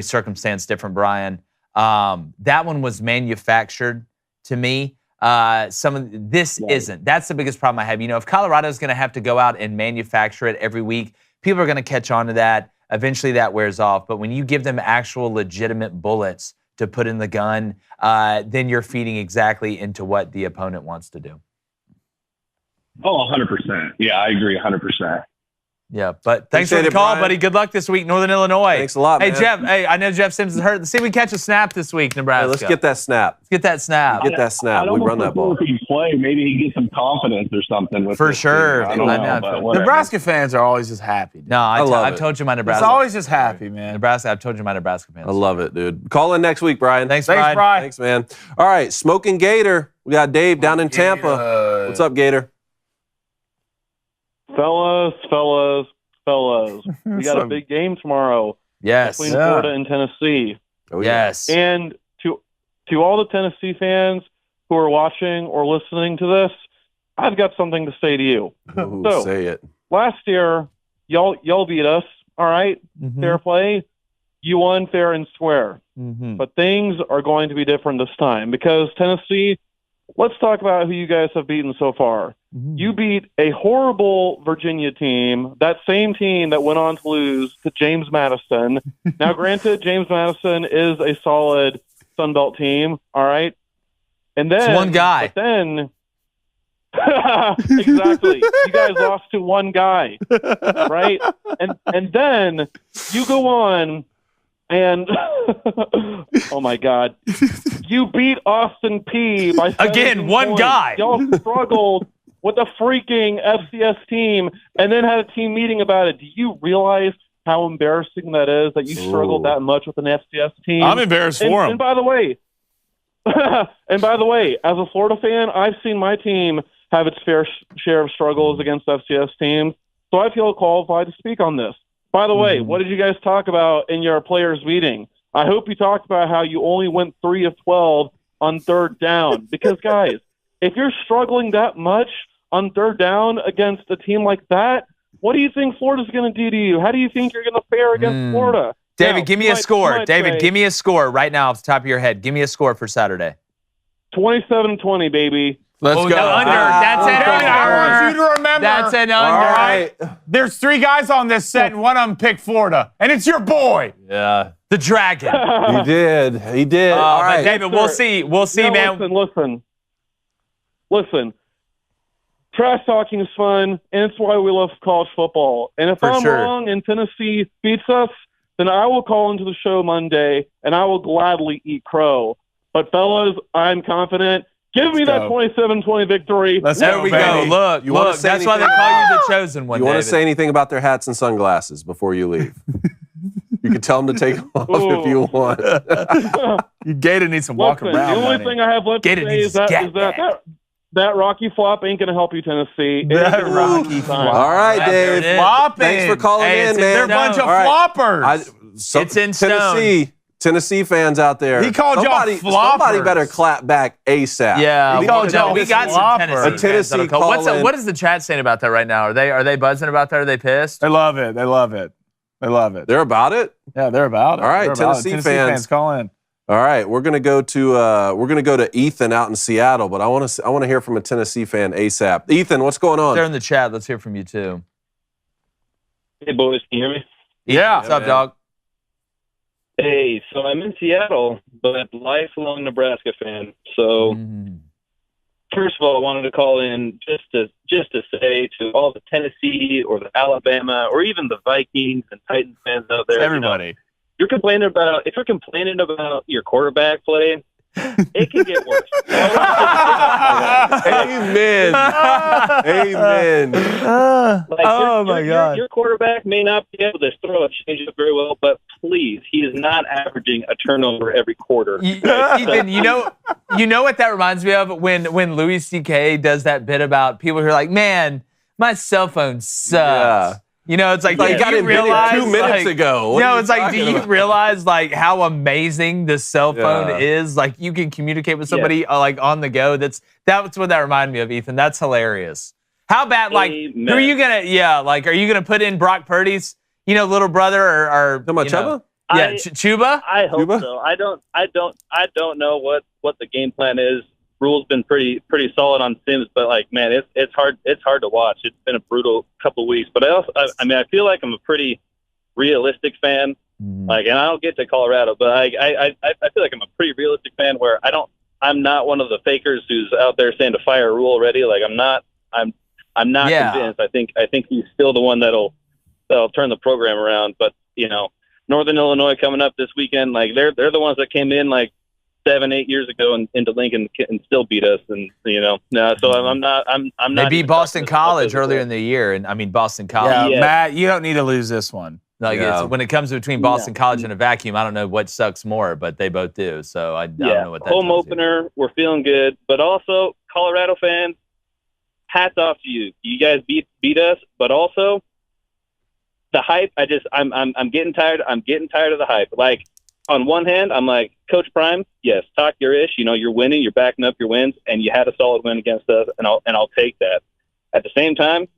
circumstance different, Brian. That one was manufactured to me. Isn't. That's the biggest problem I have. If Colorado's going to have to go out and manufacture it every week, people are going to catch on to that. Eventually that wears off. But when you give them actual legitimate bullets to put in the gun, then you're feeding exactly into what the opponent wants to do. Oh, 100%. Yeah, I agree 100%. Yeah, but thanks for the call, buddy. Good luck this week, Northern Illinois. Thanks a lot, man. Hey, Jeff. Hey, I know Jeff Sims is hurt. Let's see if we catch a snap this week, Nebraska. Hey, let's get that snap. Get that snap. We run that ball. If he play, maybe he gets some confidence or something. With For sure. I don't know, Nebraska fans are always just happy. No, I've told you my Nebraska. It's always just happy, man. Nebraska. I've told you my Nebraska fans. I love it, dude. Call in next week, Brian. Thanks, Brian. Thanks, man. All right, Smoking Gator. We got Dave down in Tampa. What's up, Gator? Fellas. We got a big game tomorrow. Yes. Between Florida and Tennessee. Oh, yes. And to all the Tennessee fans who are watching or listening to this, I've got something to say to you. Ooh, so, say it. Last year, y'all beat us. All right? Fair play. You won fair and square. But things are going to be different this time because Tennessee, let's talk about who you guys have beaten so far. You beat a horrible Virginia team, that same team that went on to lose to James Madison. Now, granted, James Madison is a solid Sun Belt team, all right? And then, it's one guy. But then, exactly. You guys lost to one guy, right? And then you go on and, oh my God, you beat Austin Peay by 17 one points. guy. Y'all struggled with a freaking FCS team and then had a team meeting about it. Do you realize how embarrassing that is that you struggled that much with an FCS team? I'm embarrassed for him. And by the way, as a Florida fan, I've seen my team have its fair share of struggles against FCS teams, so I feel qualified to speak on this. By the way, what did you guys talk about in your players' meeting? I hope you talked about how you only went 3 of 12 on third down. Because, guys, if you're struggling that much on third down against a team like that, what do you think Florida's going to do to you? How do you think you're going to fare against Florida? David, give me a score. David, give me a score right now off the top of your head. Give me a score for Saturday. 27-20, baby. Let's go. Under. That's an under. I want you to remember. That's an under. All right. There's 3 guys on this set, and one of them picked Florida. And it's your boy. Yeah. The Dragon. He did. All right. But David, we'll see. We'll see, man. Listen. Trash talking is fun, and it's why we love college football. And if I'm wrong and Tennessee beats us, then I will call into the show Monday, and I will gladly eat crow. But, fellas, I'm confident. Give me that 27-20 victory. There we go. Look, that's why they call you the chosen one, You want to say anything about their hats and sunglasses before you leave? You can tell them to take off if you want. Gator needs some walk around. The only thing I have left to say is that Rocky flop ain't going to help you, Tennessee. That Rocky flop. All right, Dave. Thanks for calling in, man. They're a bunch of floppers. It's in stone. Tennessee fans out there. He called y'all floppers. Somebody better clap back ASAP. Yeah, we got some Tennessee fans. What is the chat saying about that right now? Are they buzzing about that? Are they pissed? They love it. They love it. They're about it? Yeah, they're about it. All right, Tennessee fans call in. All right, we're gonna go to Ethan out in Seattle, but I want to hear from a Tennessee fan ASAP. Ethan, what's going on? They're in the chat. Let's hear from you too. Hey boys, can you hear me? Yeah. What's up, dog? Hey, so I'm in Seattle, but lifelong Nebraska fan. So first of all, I wanted to call in just to say to all the Tennessee or the Alabama or even the Vikings and Titans fans out there, everybody. If you're complaining about your quarterback play, it can get worse. Amen. My God. Your quarterback may not be able to throw a changeup very well, but please, he is not averaging a turnover every quarter. Ethan, you know what that reminds me of? When Louis C.K. does that bit about people who are like, man, my cell phone sucks. Yeah. You know, it's like you got it realize 2 minutes ago. It's like, do you realize like how amazing this cell phone is? Like you can communicate with somebody like on the go. That's what that reminded me of, Ethan. That's hilarious. How about like who are you gonna are you gonna put in Brock Purdy's little brother or Chuba? Yeah, Chuba. I hope so. I don't know what the game plan is. Rule's been pretty solid on Sims, but man, it's hard to watch. It's been a brutal couple of weeks. But I feel like I'm a pretty realistic fan. And I don't get to Colorado, but I feel like I'm a pretty realistic fan where I'm not one of the fakers who's out there saying to fire Rule already. Like I'm not convinced. I think he's still the one that'll turn the program around. But Northern Illinois coming up this weekend, they're the ones that came in 7-8 years ago into Lincoln and still beat us, and so I'm not. They beat Boston College earlier in the year, and Boston College. Yeah, Matt, you don't need to lose this one. When it comes between Boston College and a vacuum, I don't know what sucks more, but they both do. So I don't know what that. Home opener, we're feeling good, but also Colorado fans, hats off to you. You guys beat us, but also the hype. I'm getting tired. I'm getting tired of the hype. On one hand, I'm like, Coach Prime, yes, talk your ish. You're winning, you're backing up your wins, and you had a solid win against us, and I'll take that. At the same time,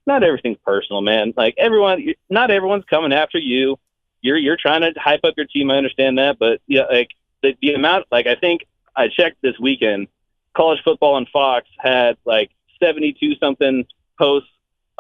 not everything's personal, man. Not everyone's coming after you. You're trying to hype up your team. I understand that, but the amount, I think I checked this weekend, College Football and Fox had 72 something posts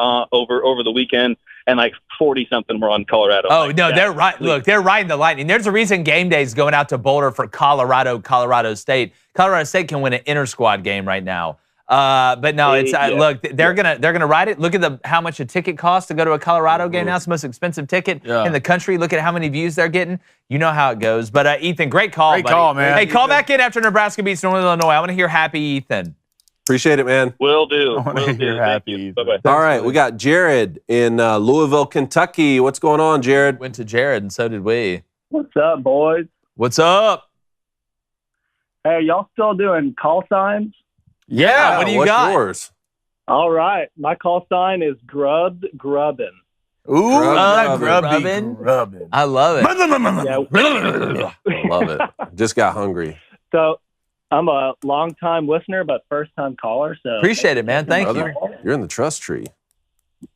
over the weekend. And 40-something were on Colorado. Oh, no, they're right. Look, they're riding the lightning. There's a reason game day's going out to Boulder for Colorado State. Colorado State can win an inter-squad game right now. But no, it's look, they're gonna ride it. Look at how much a ticket costs to go to a Colorado game now. It's the most expensive ticket in the country. Look at how many views they're getting. You know how it goes. But Ethan, great call, buddy. Call, man. Hey, call back in after Nebraska beats Northern Illinois. I want to hear happy Ethan. Appreciate it, man. Will do. You're happy. Bye-bye. All right, we got Jared in Louisville, Kentucky. What's going on, Jared? Went to Jared, and so did we. What's up, boys? What's up? Hey, y'all still doing call signs? Yeah. What do you got? What's yours? All right, my call sign is grubbin. Ooh, grubbin. I love it. Love it. Just got hungry. So I'm a long-time listener, but first-time caller. So appreciate it, man. Thank you. You're in the trust tree.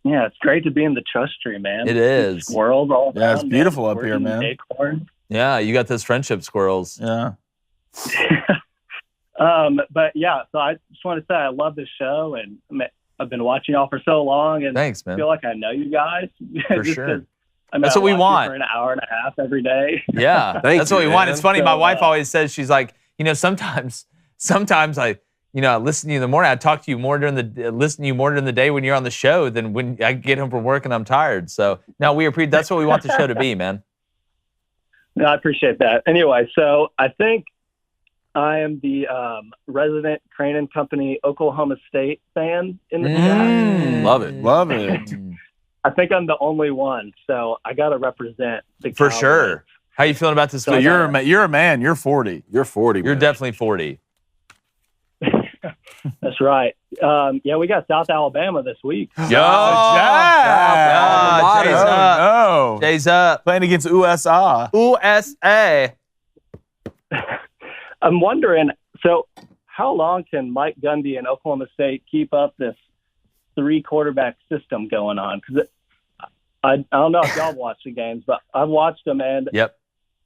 Yeah, it's great to be in the trust tree, man. It is. Squirrels all around. Yeah, it's beautiful up here, man. Acorns. Yeah, you got those friendship squirrels. Yeah. But yeah, so I just want to say I love this show, and I've been watching y'all for so long, and thanks, man. I feel like I know you guys. For sure. That's what we want. For an hour and a half every day. Yeah, that's what we want. It's funny. My wife always says, she's like, sometimes I, I listen to you in the morning. I talk to you more listen to you more during the day when you're on the show than when I get home from work and I'm tired. So no, that's what we want the show to be, man. No, I appreciate that. Anyway, so I think I am the resident Crane and Company Oklahoma State fan in the chat. Love it. I think I'm the only one, so I got to represent the For Cowboys. Sure. How you feeling about this? So you're a man. You're 40. You're 40. You're definitely 40. That's right. Yeah, we got South Alabama this week. Jay's up. Jay's up. Playing against USA. I'm wondering, so how long can Mike Gundy and Oklahoma State keep up this 3 quarterback system going on? Because I don't know if y'all watch the games, but I've watched them, and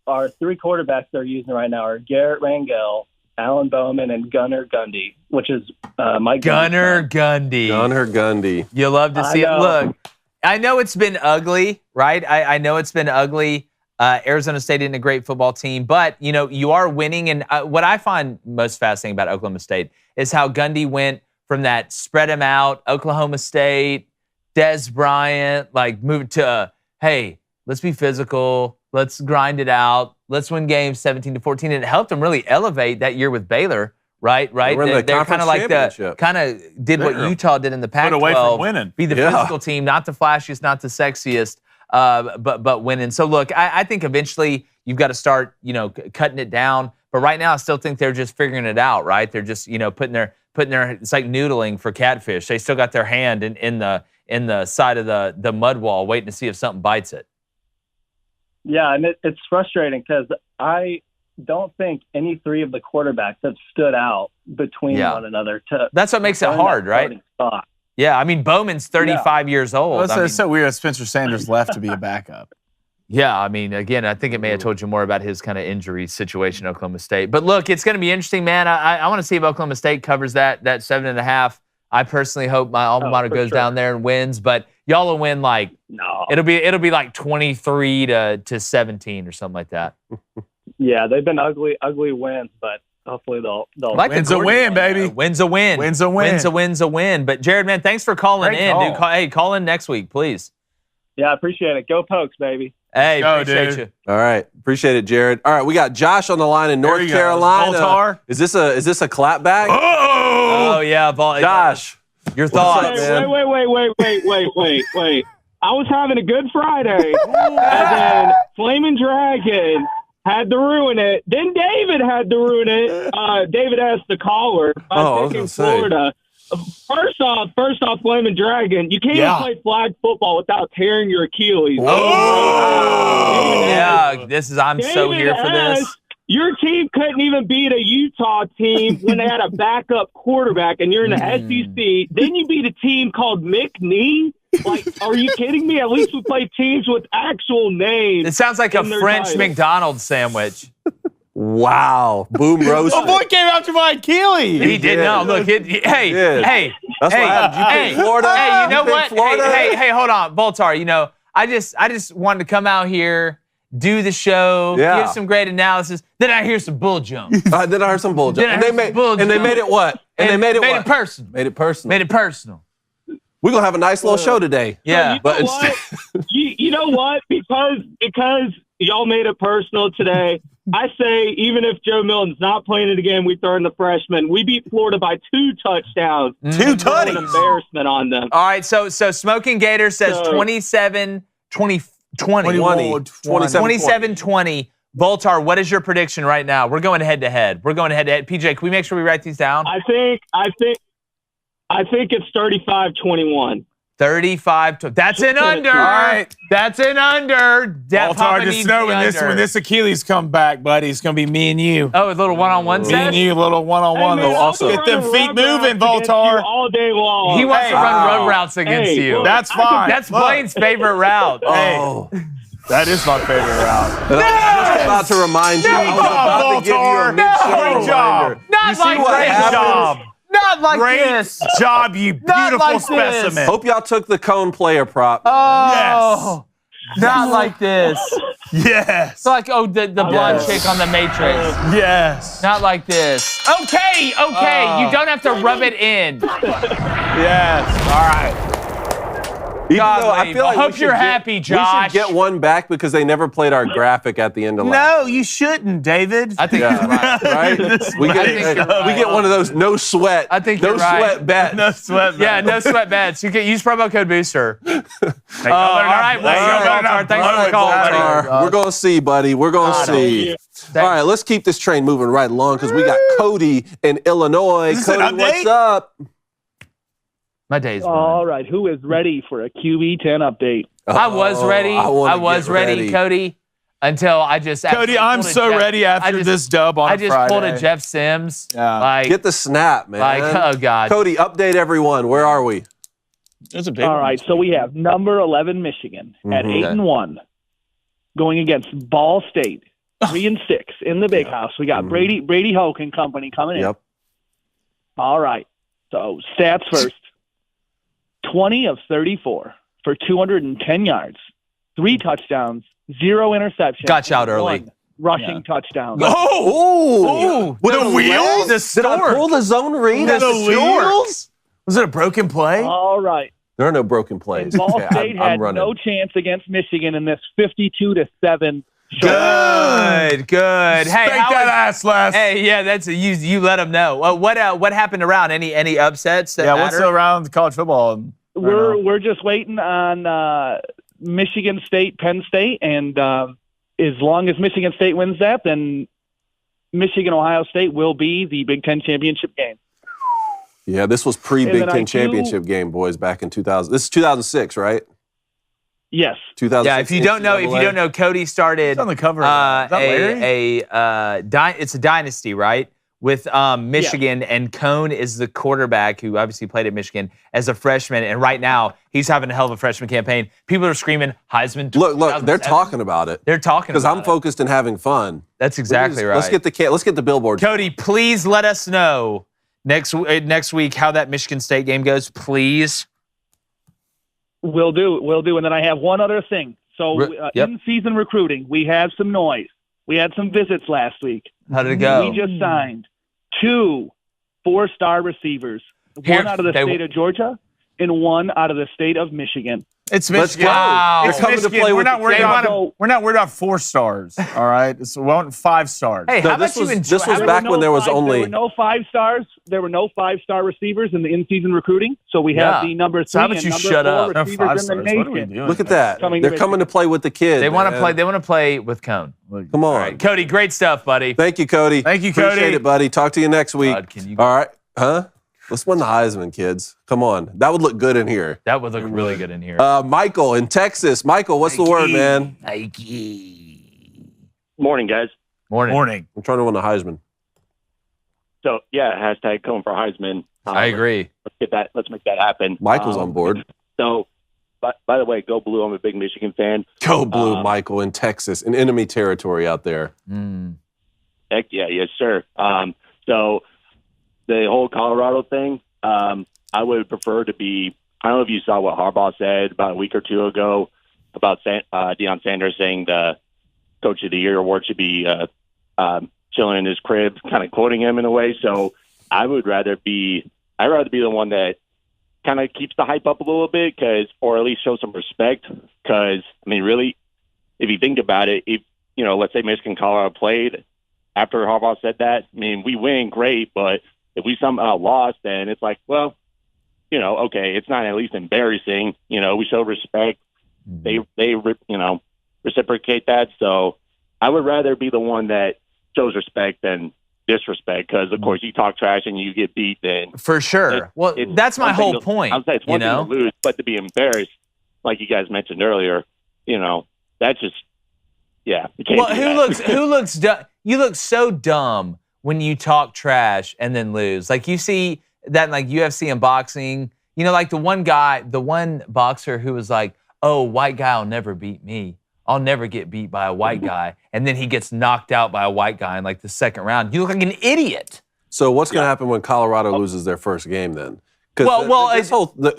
our 3 quarterbacks they're using right now are Garrett Rangel, Alan Bowman, and Gunnar Gundy, which is Mike Gunnar Gundy. You love to see it. Look, I know it's been ugly, right? I know it's been ugly. Arizona State isn't a great football team, but, you are winning. And what I find most fascinating about Oklahoma State is how Gundy went from that spread him out, Oklahoma State, Des Bryant, moved to, hey, let's be physical. Let's grind it out. Let's win games 17-14. And it helped him really elevate that year with Baylor, right? They're kind of like did what Utah did in the Pac-12. Away from winning. Be the physical team, not the flashiest, not the sexiest, but winning. So look, I think eventually you've got to start, cutting it down. But right now, I still think they're just figuring it out, right? They're just, putting their it's like noodling for catfish. They still got their hand in the side of the mud wall, waiting to see if something bites it. Yeah, and it's frustrating because I don't think any 3 of the quarterbacks have stood out between one another. That's what makes it hard, right? Spot. Yeah, I mean, Bowman's 35 years old. Well, it's so weird that Spencer Sanders left to be a backup. Yeah, I mean, again, I think it may have told you more about his kind of injury situation at Oklahoma State. But look, it's going to be interesting, man. I want to see if Oklahoma State covers that 7.5. I personally hope my alma mater goes down there and wins, but y'all will win it'll be like 23 to 17 or something like that. Yeah, they've been ugly wins, but hopefully they'll wins a win, baby. Wins a win. Wins a win. Wins a win. But Jared, man, thanks for calling in, dude. Call in next week, please. Yeah, I appreciate it. Go Pokes, baby. Hey, appreciate you. All right, appreciate it, Jared. All right, we got Josh on the line in North Carolina. Is this a clap back? Oh yeah, Josh, your thoughts? Wait. I was having a good Friday, and then Flamin' Dragon had to ruin it. Then David had to ruin it. David asked the caller. I was in Florida. First off, Flamin' Dragon, you can't even play flag football without tearing your Achilles. I'm so here for this. Your team couldn't even beat a Utah team when they had a backup quarterback, and you're in the SEC. Then you beat a team called McNee. Are you kidding me? At least we play teams with actual names. It sounds like a French titles. McDonald's sandwich. Wow. Boom roast. My boy came after my Achilles. He did. No, look. Hey. That's what happened. You picked Florida. Hey, you know what? Florida? Hey, hold on. Baltar, I just wanted to come out here, do the show, give some great analysis. Then I hear some bull jump. And they made it what? They made it personal. Made it personal. We're going to have a nice little show today. Yeah. You know what? Because y'all made it personal today, I say even if Joe Milton's not playing it again, we throw in the freshman. We beat Florida by 2 touchdowns. 2 tutties. An embarrassment on them. All right, so Smoking Gator says 27-20. 27-20. Voltar, what is your prediction right now? We're going head-to-head. PJ, can we make sure we write these down? I think it's 35-21. 35. That's an under. All right. That's an under. Baltar, just know when this Achilles come back, buddy, it's going to be me and you. Oh, a little one-on-one Me and you, a little one-on-one. Hey, also get them feet moving, Baltar. All day long. He wants to run run routes against you. Look, that's fine. That's Blaine's favorite route. Oh. That is my favorite route. about to remind you. I was about to give you a mid-show reminder. Not like Great job. Not like Great this. job, you beautiful like specimen. this. Hope y'all took the cone player prop. Oh, not like this. Yes. It's like, the blonde chick on the Matrix. Yes. Not like this. Okay. You don't have to rub it in. Yes. All right. I feel like I hope you're happy, Josh. We should get one back because they never played our graphic at the end of last. No, you shouldn't, David. I think you're right. Right? We get one of those no sweat. I think no you're right. sweat bets. No sweat bets. Yeah, no sweat bets. You can use promo code Booster. All right. Thanks for the call, buddy. We're going to see, buddy. We're going to see. All right, let's keep this train moving right along because we got Cody in Illinois. Cody, what's up? My day's all right. Who is ready for a QB10 update? I was ready. I was ready, Cody, until I just. Cody, I'm so ready after this dub on Friday. I just pulled a Jeff Sims. Yeah. Get the snap, man. Oh, God. Cody, update everyone. Where are we? That's a big all right. So we have number 11 Michigan at 8-1 going against Ball State, 3-6 in the Big House. We got Brady Hoke and company coming in. Yep. All right. So stats first. 20 of 34 for 210 yards, 3 touchdowns, 0 interceptions. Got you out early. 1 rushing touchdown. Oh! With the wheels? Did I pull the zone read? The wheels? Was it a broken play? All right. There are no broken plays. And Ball State had no chance against Michigan in this 52-7. Good. Hey, Spank that ass, Les. Hey, yeah, that's you. Let them know. What happened around? Any upsets? That what's matter? around college football? We're just waiting on Michigan State, Penn State, and as long as Michigan State wins that, then Michigan Ohio State will be the Big Ten championship game. Yeah, this was pre-Big Ten championship game, boys. Back in 2000. This is 2006, right? Yes. 2006. Yeah, if you don't know, Cody started on the cover. It's a dynasty, right? With Michigan, and Cone is the quarterback who obviously played at Michigan as a freshman, and right now he's having a hell of a freshman campaign. People are screaming Heisman. Look, they're talking about it. They're talking because I'm focused and having fun. That's exactly right. Let's get the billboard. Cody, please let us know next week how that Michigan State game goes, please. Will do. And then I have one other thing. So in-season recruiting, we have some noise. We had some visits last week. How did it go? We just signed 2 4-star receivers, one out of the state of Georgia and one out of the state of Michigan. It's Michigan. Wow. It's coming to play. We're not worried about 4 stars. All right, so we want 5 stars. Hey, how about you enjoy? This was back when there was only there were no 5 stars. There were no 5-star receivers in the in-season recruting. So we have the number 3 and number 4 receivers in the nation. Look at that. They're coming to play with the kids. They want to play. They want to play with Cone. Come on, all right, Cody. Great stuff, buddy. Thank you, Cody. Thank you, Cody. Appreciate it, buddy. Talk to you next week. All right, huh? Let's win the Heisman, kids. Come on. That would look good in here. That would look really good in here. Michael in Texas. Michael, what's the word, man? Morning, guys. Morning. I'm trying to win the Heisman. So, hashtag Cone for Heisman. I agree. Let's make that happen. Michael's on board. So, by the way, go Blue. I'm a big Michigan fan. Go Blue, Michael, in Texas, in enemy territory out there. Heck yeah, yes, sir. So, the whole Colorado thing, I would prefer to be, I don't know if you saw what Harbaugh said about a week or 2 ago about Deion Sanders saying the Coach of the Year award should be chilling in his crib, kind of quoting him in a way. So I'd rather be the one that kind of keeps the hype up a little bit, or at least show some respect. Because, I mean, really, if you think about it, if, let's say Michigan Colorado played after Harbaugh said that, I mean, we win, great, but if we somehow lost, then it's like, well, okay, it's not at least embarrassing. We show respect. They reciprocate that. So I would rather be the one that shows respect than disrespect, because, of course, you talk trash and you get beat, then. For sure. Well, that's my whole point. I'll say it's one thing to lose, but to be embarrassed, like you guys mentioned earlier, that's just, Well, who looks dumb? You look so dumb when you talk trash and then lose. Like, you see that in, like, UFC and boxing. Like the one boxer who was like, oh, white guy will never beat me I'll never get beat by a white guy. And then he gets knocked out by a white guy in like the second round. You look like an idiot. So what's going to happen when Colorado loses their first game then? Because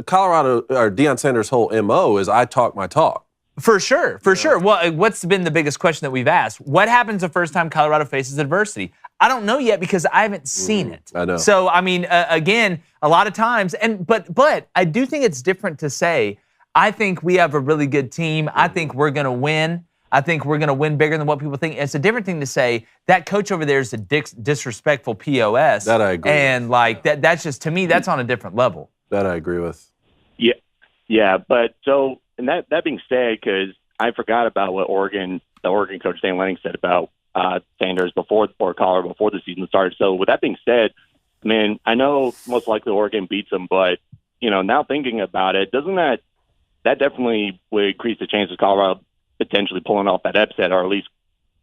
Colorado or Deion Sanders' whole MO is I talk my talk. For sure. Well, what's been the biggest question that we've asked? What happens the first time Colorado faces adversity? I don't know yet because I haven't seen it. I know. So, I mean, again, a lot of times, but I do think it's different to say, I think we have a really good team. I think we're going to win. I think we're going to win bigger than what people think. It's a different thing to say that coach over there is a disrespectful POS. That I agree and with. like that's just, to me, that's on a different level. That I agree with. Yeah. But so, and that being said, because I forgot about what the Oregon coach Dan Lanning said about Sanders before Colorado before the season started. So with that being said, I mean, I know most likely Oregon beats them, but now thinking about it, doesn't that definitely would increase the chances of Colorado potentially pulling off that upset, or at least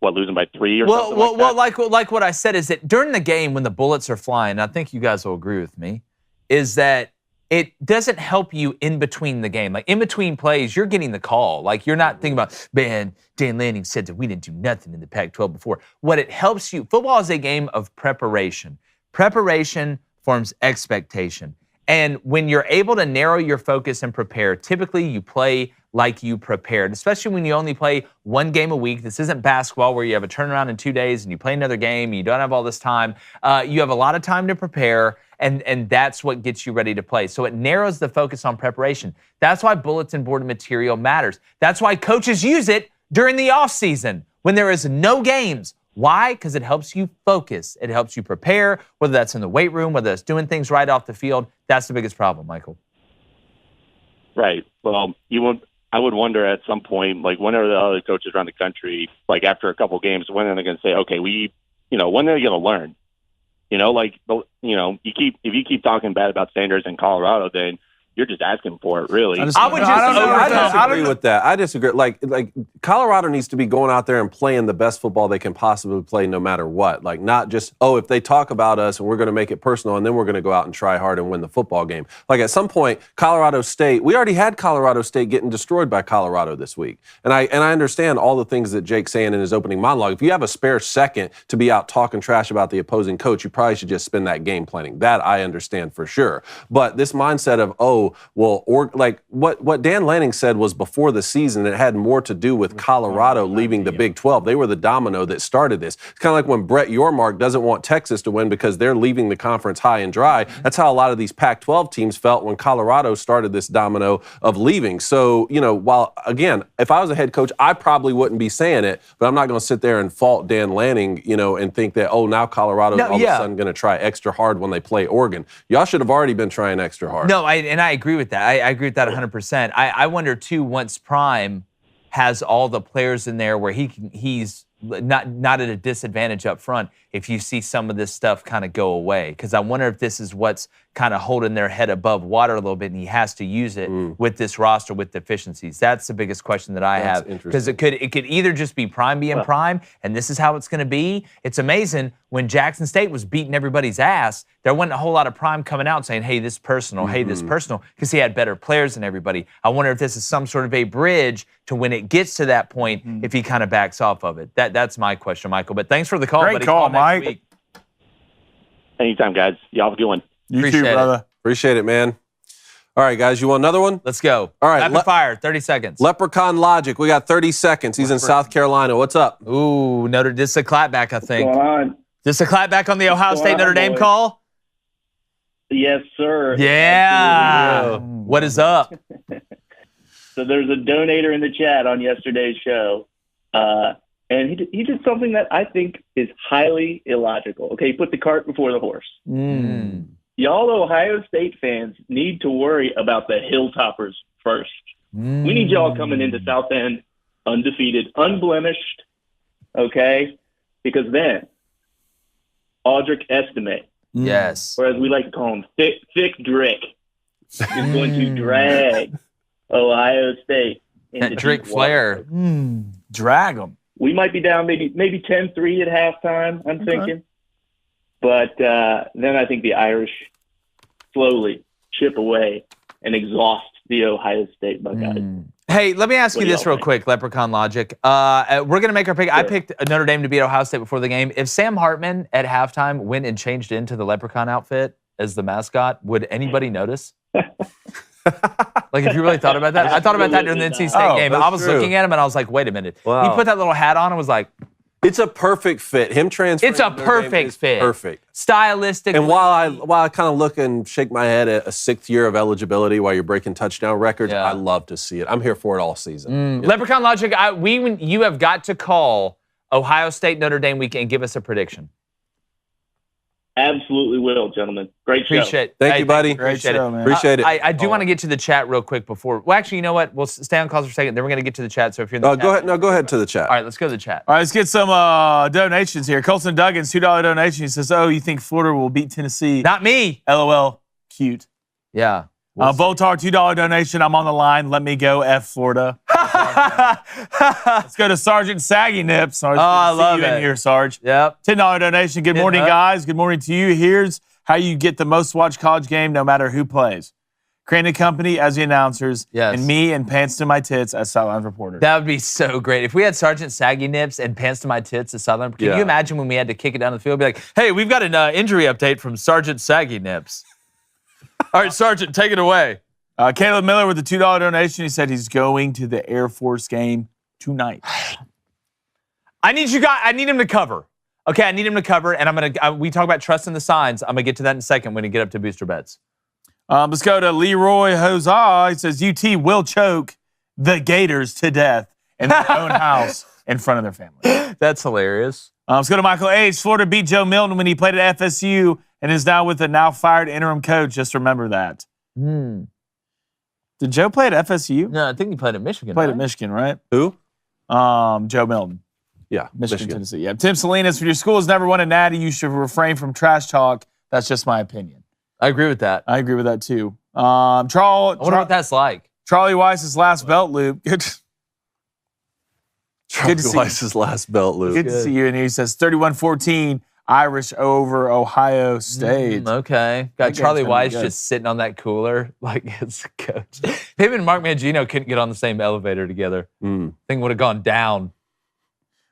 losing by 3 or something like that? Well, like what I said is that during the game when the bullets are flying, I think you guys will agree with me, is that it doesn't help you in between the game. Like in between plays, you're getting the call. Like you're not thinking about, man, Dan Lanning said that we didn't do nothing in the Pac-12 before. What it helps you, football is a game of preparation. Preparation forms expectation. And when you're able to narrow your focus and prepare, typically you play like you prepared, especially when you only play one game a week. This isn't basketball where you have a turnaround in 2 days and you play another game and you don't have all this time. You have a lot of time to prepare, and that's what gets you ready to play. So it narrows the focus on preparation. That's why bulletin board material matters. That's why coaches use it during the offseason when there is no games. Why? Because it helps you focus. It helps you prepare, whether that's in the weight room, whether that's doing things right off the field. That's the biggest problem, Michael. Right. Well, I would wonder at some point, like when are the other coaches around the country, like after a couple games, when are they going to say, okay, when are they going to learn? If you keep talking bad about Sanders in Colorado, then you're just asking for it, really. I disagree with that. I disagree. Like Colorado needs to be going out there and playing the best football they can possibly play no matter what. Like not just, if they talk about us and we're going to make it personal and then we're going to go out and try hard and win the football game. Like at some point, Colorado State, we already had Colorado State getting destroyed by Colorado this week. And I understand all the things that Jake's saying in his opening monologue. If you have a spare second to be out talking trash about the opposing coach, you probably should just spend that game planning. That I understand for sure. But this mindset of, what Dan Lanning said was before the season, it had more to do with Colorado leaving the Big 12. They were the domino that started this. It's kind of like when Brett Yormark doesn't want Texas to win because they're leaving the conference high and dry. That's how a lot of these Pac-12 teams felt when Colorado started this domino of leaving. So, while, again, if I was a head coach, I probably wouldn't be saying it, but I'm not going to sit there and fault Dan Lanning, and think that, now Colorado's all of a sudden going to try extra hard when they play Oregon. Y'all should have already been trying extra hard. No, I agree with that. I agree with that 100%. I wonder, too, once Prime has all the players in there where he's not at a disadvantage up front, if you see some of this stuff kind of go away. Because I wonder if this is what's kind of holding their head above water a little bit, and he has to use it with this roster with deficiencies. That's the biggest question that I have. Because it could either just be Prime being Prime, and this is how it's going to be. It's amazing, when Jackson State was beating everybody's ass, there wasn't a whole lot of Prime coming out saying, hey, this is personal, hey, this is personal, because he had better players than everybody. I wonder if this is some sort of a bridge to when it gets to that point, if he kind of backs off of it. That's my question, Michael. But thanks for the call, buddy. Great call, Mike. Anytime, guys. Y'all have a good one. You too, brother. Appreciate it, man. All right, guys, you want another one? Let's go. All right. Rapid fire, 30 seconds. Leprechaun Logic. We got 30 seconds. He's in South Carolina. What's up? Ooh, this is a clapback, I think. What's going on? This is a clapback on the Ohio State Notre Dame call? Yes, sir. Yeah. What is up? So there's a donator in the chat on yesterday's show, and he did something that I think is highly illogical. Okay, he put the cart before the horse. Y'all Ohio State fans need to worry about the Hilltoppers first. We need y'all coming into South End undefeated, unblemished, okay? Because then Audric Estime, yes, or as we like to call him, Thick Drick, is going to drag Ohio State into that Drake Flair. Drag them. We might be down maybe 10-3 at halftime, I'm thinking. But then I think the Irish slowly chip away and exhaust the Ohio State Buckeyes. Hey, let me ask you this real quick, Leprechaun Logic. We're going to make our pick. Sure. I picked Notre Dame to beat Ohio State before the game. If Sam Hartman at halftime went and changed into the Leprechaun outfit as the mascot, would anybody notice? Like, if you really thought about that? I thought about that during the NC State game. I was looking at him, and I was like, wait a minute. Wow. He put that little hat on and was like... It's a perfect fit. Him transferring. It's a perfect fit. Perfect. Stylistic. And while I kind of look and shake my head at a 6th year of eligibility while you're breaking touchdown records, I love to see it. I'm here for it all season. Leprechaun Logic, you have got to call Ohio State Notre Dame week and give us a prediction. Absolutely will, gentlemen. Great show. Appreciate it. Thank you, buddy. Great show, man. Appreciate it. I do want to get to the chat real quick before. Well, actually, you know what? We'll stay on calls for a second. Then we're going to get to the chat. So if you're in the chat, go ahead. No, go ahead to the chat. All right, let's go to the chat. All right, let's get some donations here. Colson Duggins, $2 donation. He says, "Oh, you think Florida will beat Tennessee?" Not me. LOL. Cute. Yeah. Voltar, $2 donation. I'm on the line. Let me go. F Florida. Let's go to Sergeant Saggy Nips. I love you it. In here, Sarge. Yep. $10 donation. Good morning, guys. Good morning to you. Here's how you get the most watched college game no matter who plays. Crane & Company as the announcers, and me and Pants to My Tits as sideline reporter. That would be so great. If we had Sergeant Saggy Nips and Pants to My Tits as sideline reporter, can you imagine when we had to kick it down the field, be like, hey, we've got an injury update from Sergeant Saggy Nips. All right, Sergeant, take it away. Caleb Miller with a $2 donation. He said he's going to the Air Force game tonight. I need him to cover. Okay, I need him to cover, and we talk about trusting the signs. I'm going to get to that in a second when we get up to booster bets. Let's go to Leroy Hozah. He says UT will choke the Gators to death in their own house in front of their family. That's hilarious. Let's go to Michael H. Florida beat Joe Milton when he played at FSU and is now with the now fired interim coach. Just remember that. Did Joe play at FSU? No, I think he played at Michigan. Played at Michigan, right? Who? Joe Milton. Yeah, Michigan, Tennessee. Yeah. Tim Salinas, when your school has never won a natty, you should refrain from trash talk. That's just my opinion. I agree with that. I agree with that too. I wonder what that's like. Charlie Weiss's last belt loop. Charlie Weiss's last belt loop. Good to see you in here. He says 31-14 Irish over Ohio State. Okay. Got Charlie Weiss just sitting on that cooler like his coach. Him and Mark Mangino couldn't get on the same elevator together. Thing would have gone down.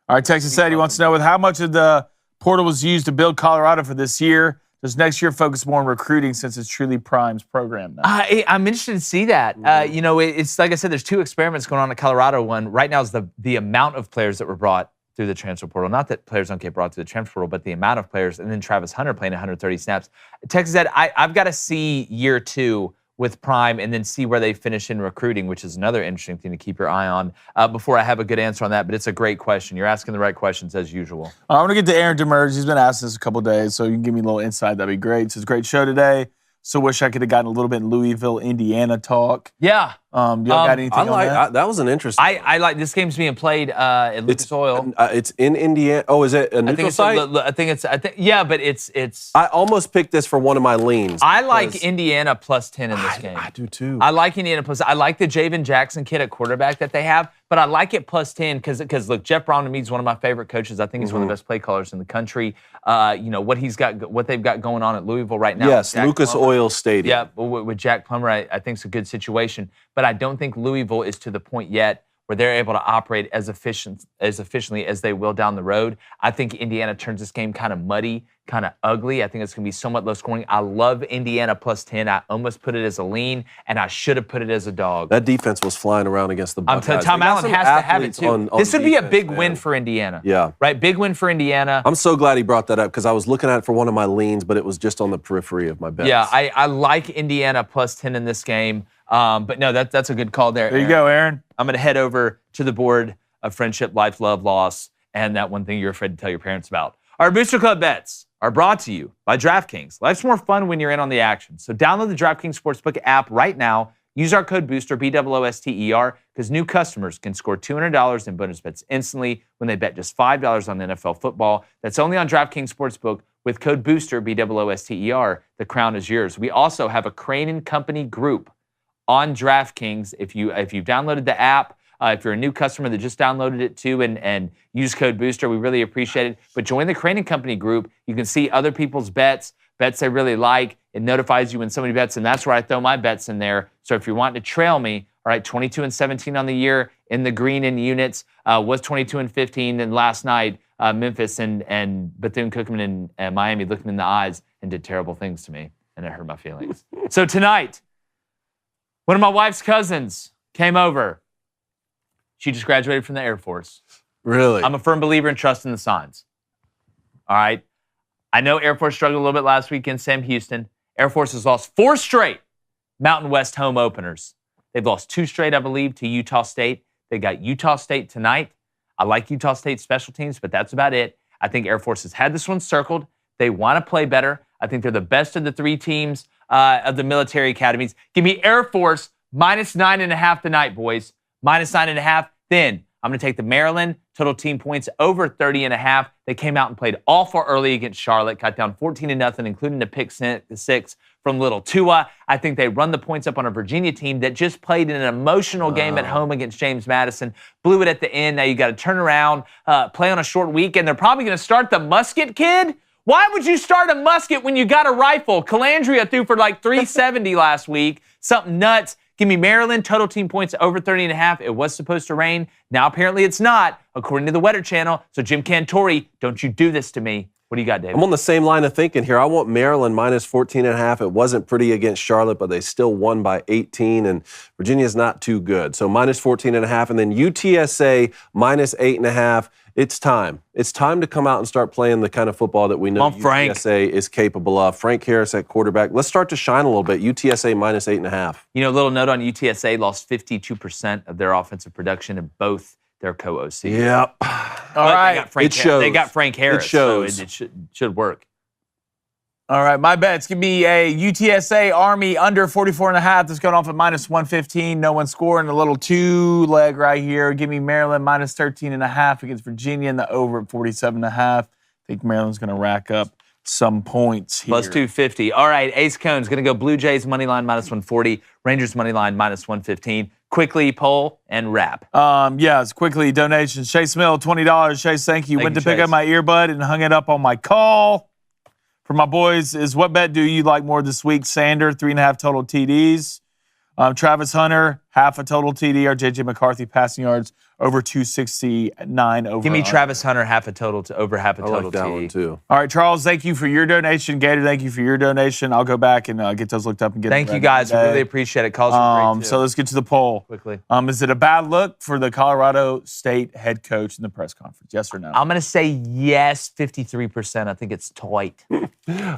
All right, Texas said he wants to know with how much of the portal was used to build Colorado for this year. Does next year focus more on recruiting since it's truly Prime's program now? I'm interested to see that. It's like I said, there's 2 experiments going on at Colorado. One right now is the amount of players that were brought through the transfer portal. Not that players don't get brought through the transfer portal, but the amount of players. And then Travis Hunter playing 130 snaps. Texas said, I've got to see year 2 with Prime and then see where they finish in recruiting, which is another interesting thing to keep your eye on before I have a good answer on that. But it's a great question. You're asking the right questions as usual. I want to get to Aaron Demers. He's been asking this a couple of days, so you can give me a little insight. That'd be great. It's a great show today. So wish I could have gotten a little bit in Louisville, Indiana talk. Yeah. Do y'all got anything on that? That was an interesting I like this game's being played at Lucas Oil. It's in Indiana. Oh, is it a neutral site? But it's. I almost picked this for one of my leans. I like Indiana plus 10 in this game. I do too. I like Indiana plus. I like the Javen Jackson kid at quarterback that they have, but I like it plus 10 because look, Jeff Brown to me is one of my favorite coaches. I think he's one of the best play callers in the country. What they've got going on at Louisville right now. Yes, Lucas Oil Stadium. Yeah, with Jack Plummer, I think it's a good situation. But I don't think Louisville is to the point yet where they're able to operate as efficiently as they will down the road. I think Indiana turns this game kind of muddy, kind of ugly. I think it's going to be somewhat low scoring. I love Indiana plus 10. I almost put it as a lean, and I should have put it as a dog. That defense was flying around against the Buckeyes. Tom Allen has to have it, too. This would be a big win for Indiana. Yeah. Right? Big win for Indiana. I'm so glad he brought that up because I was looking at it for one of my leans, but it was just on the periphery of my bets. Yeah, I like Indiana plus 10 in this game. But no, that's a good call there. There you go, Aaron. I'm going to head over to the board of friendship, life, love, loss, and that one thing you're afraid to tell your parents about. Our Booster Club bets are brought to you by DraftKings. Life's more fun when you're in on the action. So download the DraftKings Sportsbook app right now. Use our code BOOSTER, BOOSTER, because new customers can score $200 in bonus bets instantly when they bet just $5 on NFL football. That's only on DraftKings Sportsbook with code BOOSTER, BOOSTER. The crown is yours. We also have a Crane & Company group on DraftKings. If you've downloaded the app, if you're a new customer that just downloaded it too and use code BOOSTER, we really appreciate it. But join the Crane & Company group. You can see other people's bets they really like. It notifies you when somebody bets, and that's where I throw my bets in there. So if you're wanting to trail me, all right, 22-17 on the year in the green in units, was 22-15. And last night, Memphis and Bethune-Cookman and Miami looked me in the eyes and did terrible things to me, and it hurt my feelings. So tonight, one of my wife's cousins came over. She just graduated from the Air Force. Really? I'm a firm believer in trusting the signs. All right? I know Air Force struggled a little bit last week against Sam Houston. Air Force has lost 4 straight Mountain West home openers. They've lost 2 straight, I believe, to Utah State. They got Utah State tonight. I like Utah State's special teams, but that's about it. I think Air Force has had this one circled. They want to play better. I think they're the best of the 3 teams of the military academies. Give me Air Force -9.5 tonight, boys. -9.5. Then I'm going to take the Maryland total team points over 30.5. They came out and played awful early against Charlotte, got down 14-0, including a pick 6 from Little Tua. I think they run the points up on a Virginia team that just played in an emotional game at home against James Madison, blew it at the end. Now you got to turn around, play on a short weekend. They're probably going to start the musket kid. Why would you start a musket when you got a rifle? Calandria threw for like 370 last week. Something nuts. Give me Maryland, total team points over 30.5. It was supposed to rain. Now apparently it's not, according to the Weather Channel. So Jim Cantori, don't you do this to me. What do you got, David? I'm on the same line of thinking here. I want Maryland -14.5. It wasn't pretty against Charlotte, but they still won by 18, and Virginia's not too good. So -14.5, and then UTSA -8.5. It's time. It's time to come out and start playing the kind of football that we know UTSA is capable of. Frank Harris at quarterback. Let's start to shine a little bit. UTSA -8.5. You know, a little note on UTSA, lost 52% of their offensive production in both their co-OCs. Yep. All right. It shows. They got Frank Harris. It shows. So it should work. All right, my bets. Give me a UTSA Army under 44.5. That's going off at -115. No one scoring. A little 2-leg right here. Give me Maryland -13.5 against Virginia and the over at 47.5. I think Maryland's going to rack up some points here. +250. All right, Ace Cone's going to go Blue Jays money line -140, Rangers money line -115. Quickly poll and wrap. Yes, quickly donations. Chase Mill, $20. Chase, thank you. Went to pick Chase. up my earbud and hung it up on my call. For my boys, is what bet do you like more this week? Sander, 3.5 total TDs. Travis Hunter, half a total TD. Or J.J. McCarthy, passing yards over 269 over. Give me Travis Hunter, half a total to over half a total I like that TD. one too. All right, Charles, thank you for your donation. Gator, thank you for your donation. I'll go back and get those looked up and get Thank them you, ready guys. We today. really appreciate it. Calls are great, too. So let's get to the poll. Quickly. Is it a bad look for the Colorado State head coach in the press conference? Yes or no? I'm going to say yes, 53%. I think it's tight.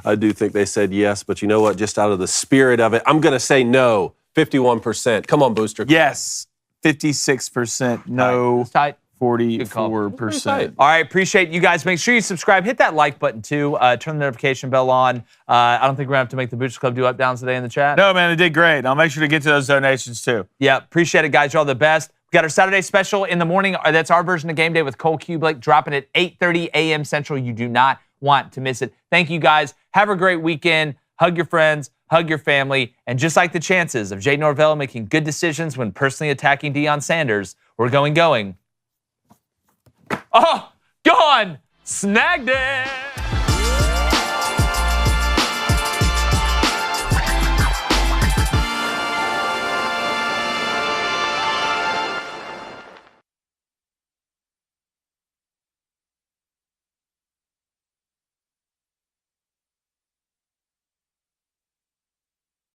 I do think they said yes, but you know what? Just out of the spirit of it, I'm going to say no, 51%. Come on, Booster. Yes, 56%. No, It's tight. 44%. All right, appreciate you guys. Make sure you subscribe. Hit that like button, too. Turn the notification bell on. I don't think we're going to have to make the Boosters Club do up-downs today in the chat. No, man, they did great. I'll make sure to get to those donations, too. Yeah, appreciate it, guys. You're all the best. We got our Saturday special in the morning. That's our version of Game Day with Cole Kubelik, dropping at 8:30 a.m. Central. You do not want to miss it. Thank you, guys. Have a great weekend. Hug your friends. Hug your family. And just like the chances of Jay Norvell making good decisions when personally attacking Deion Sanders, we're going. Oh, gone. Snagged it.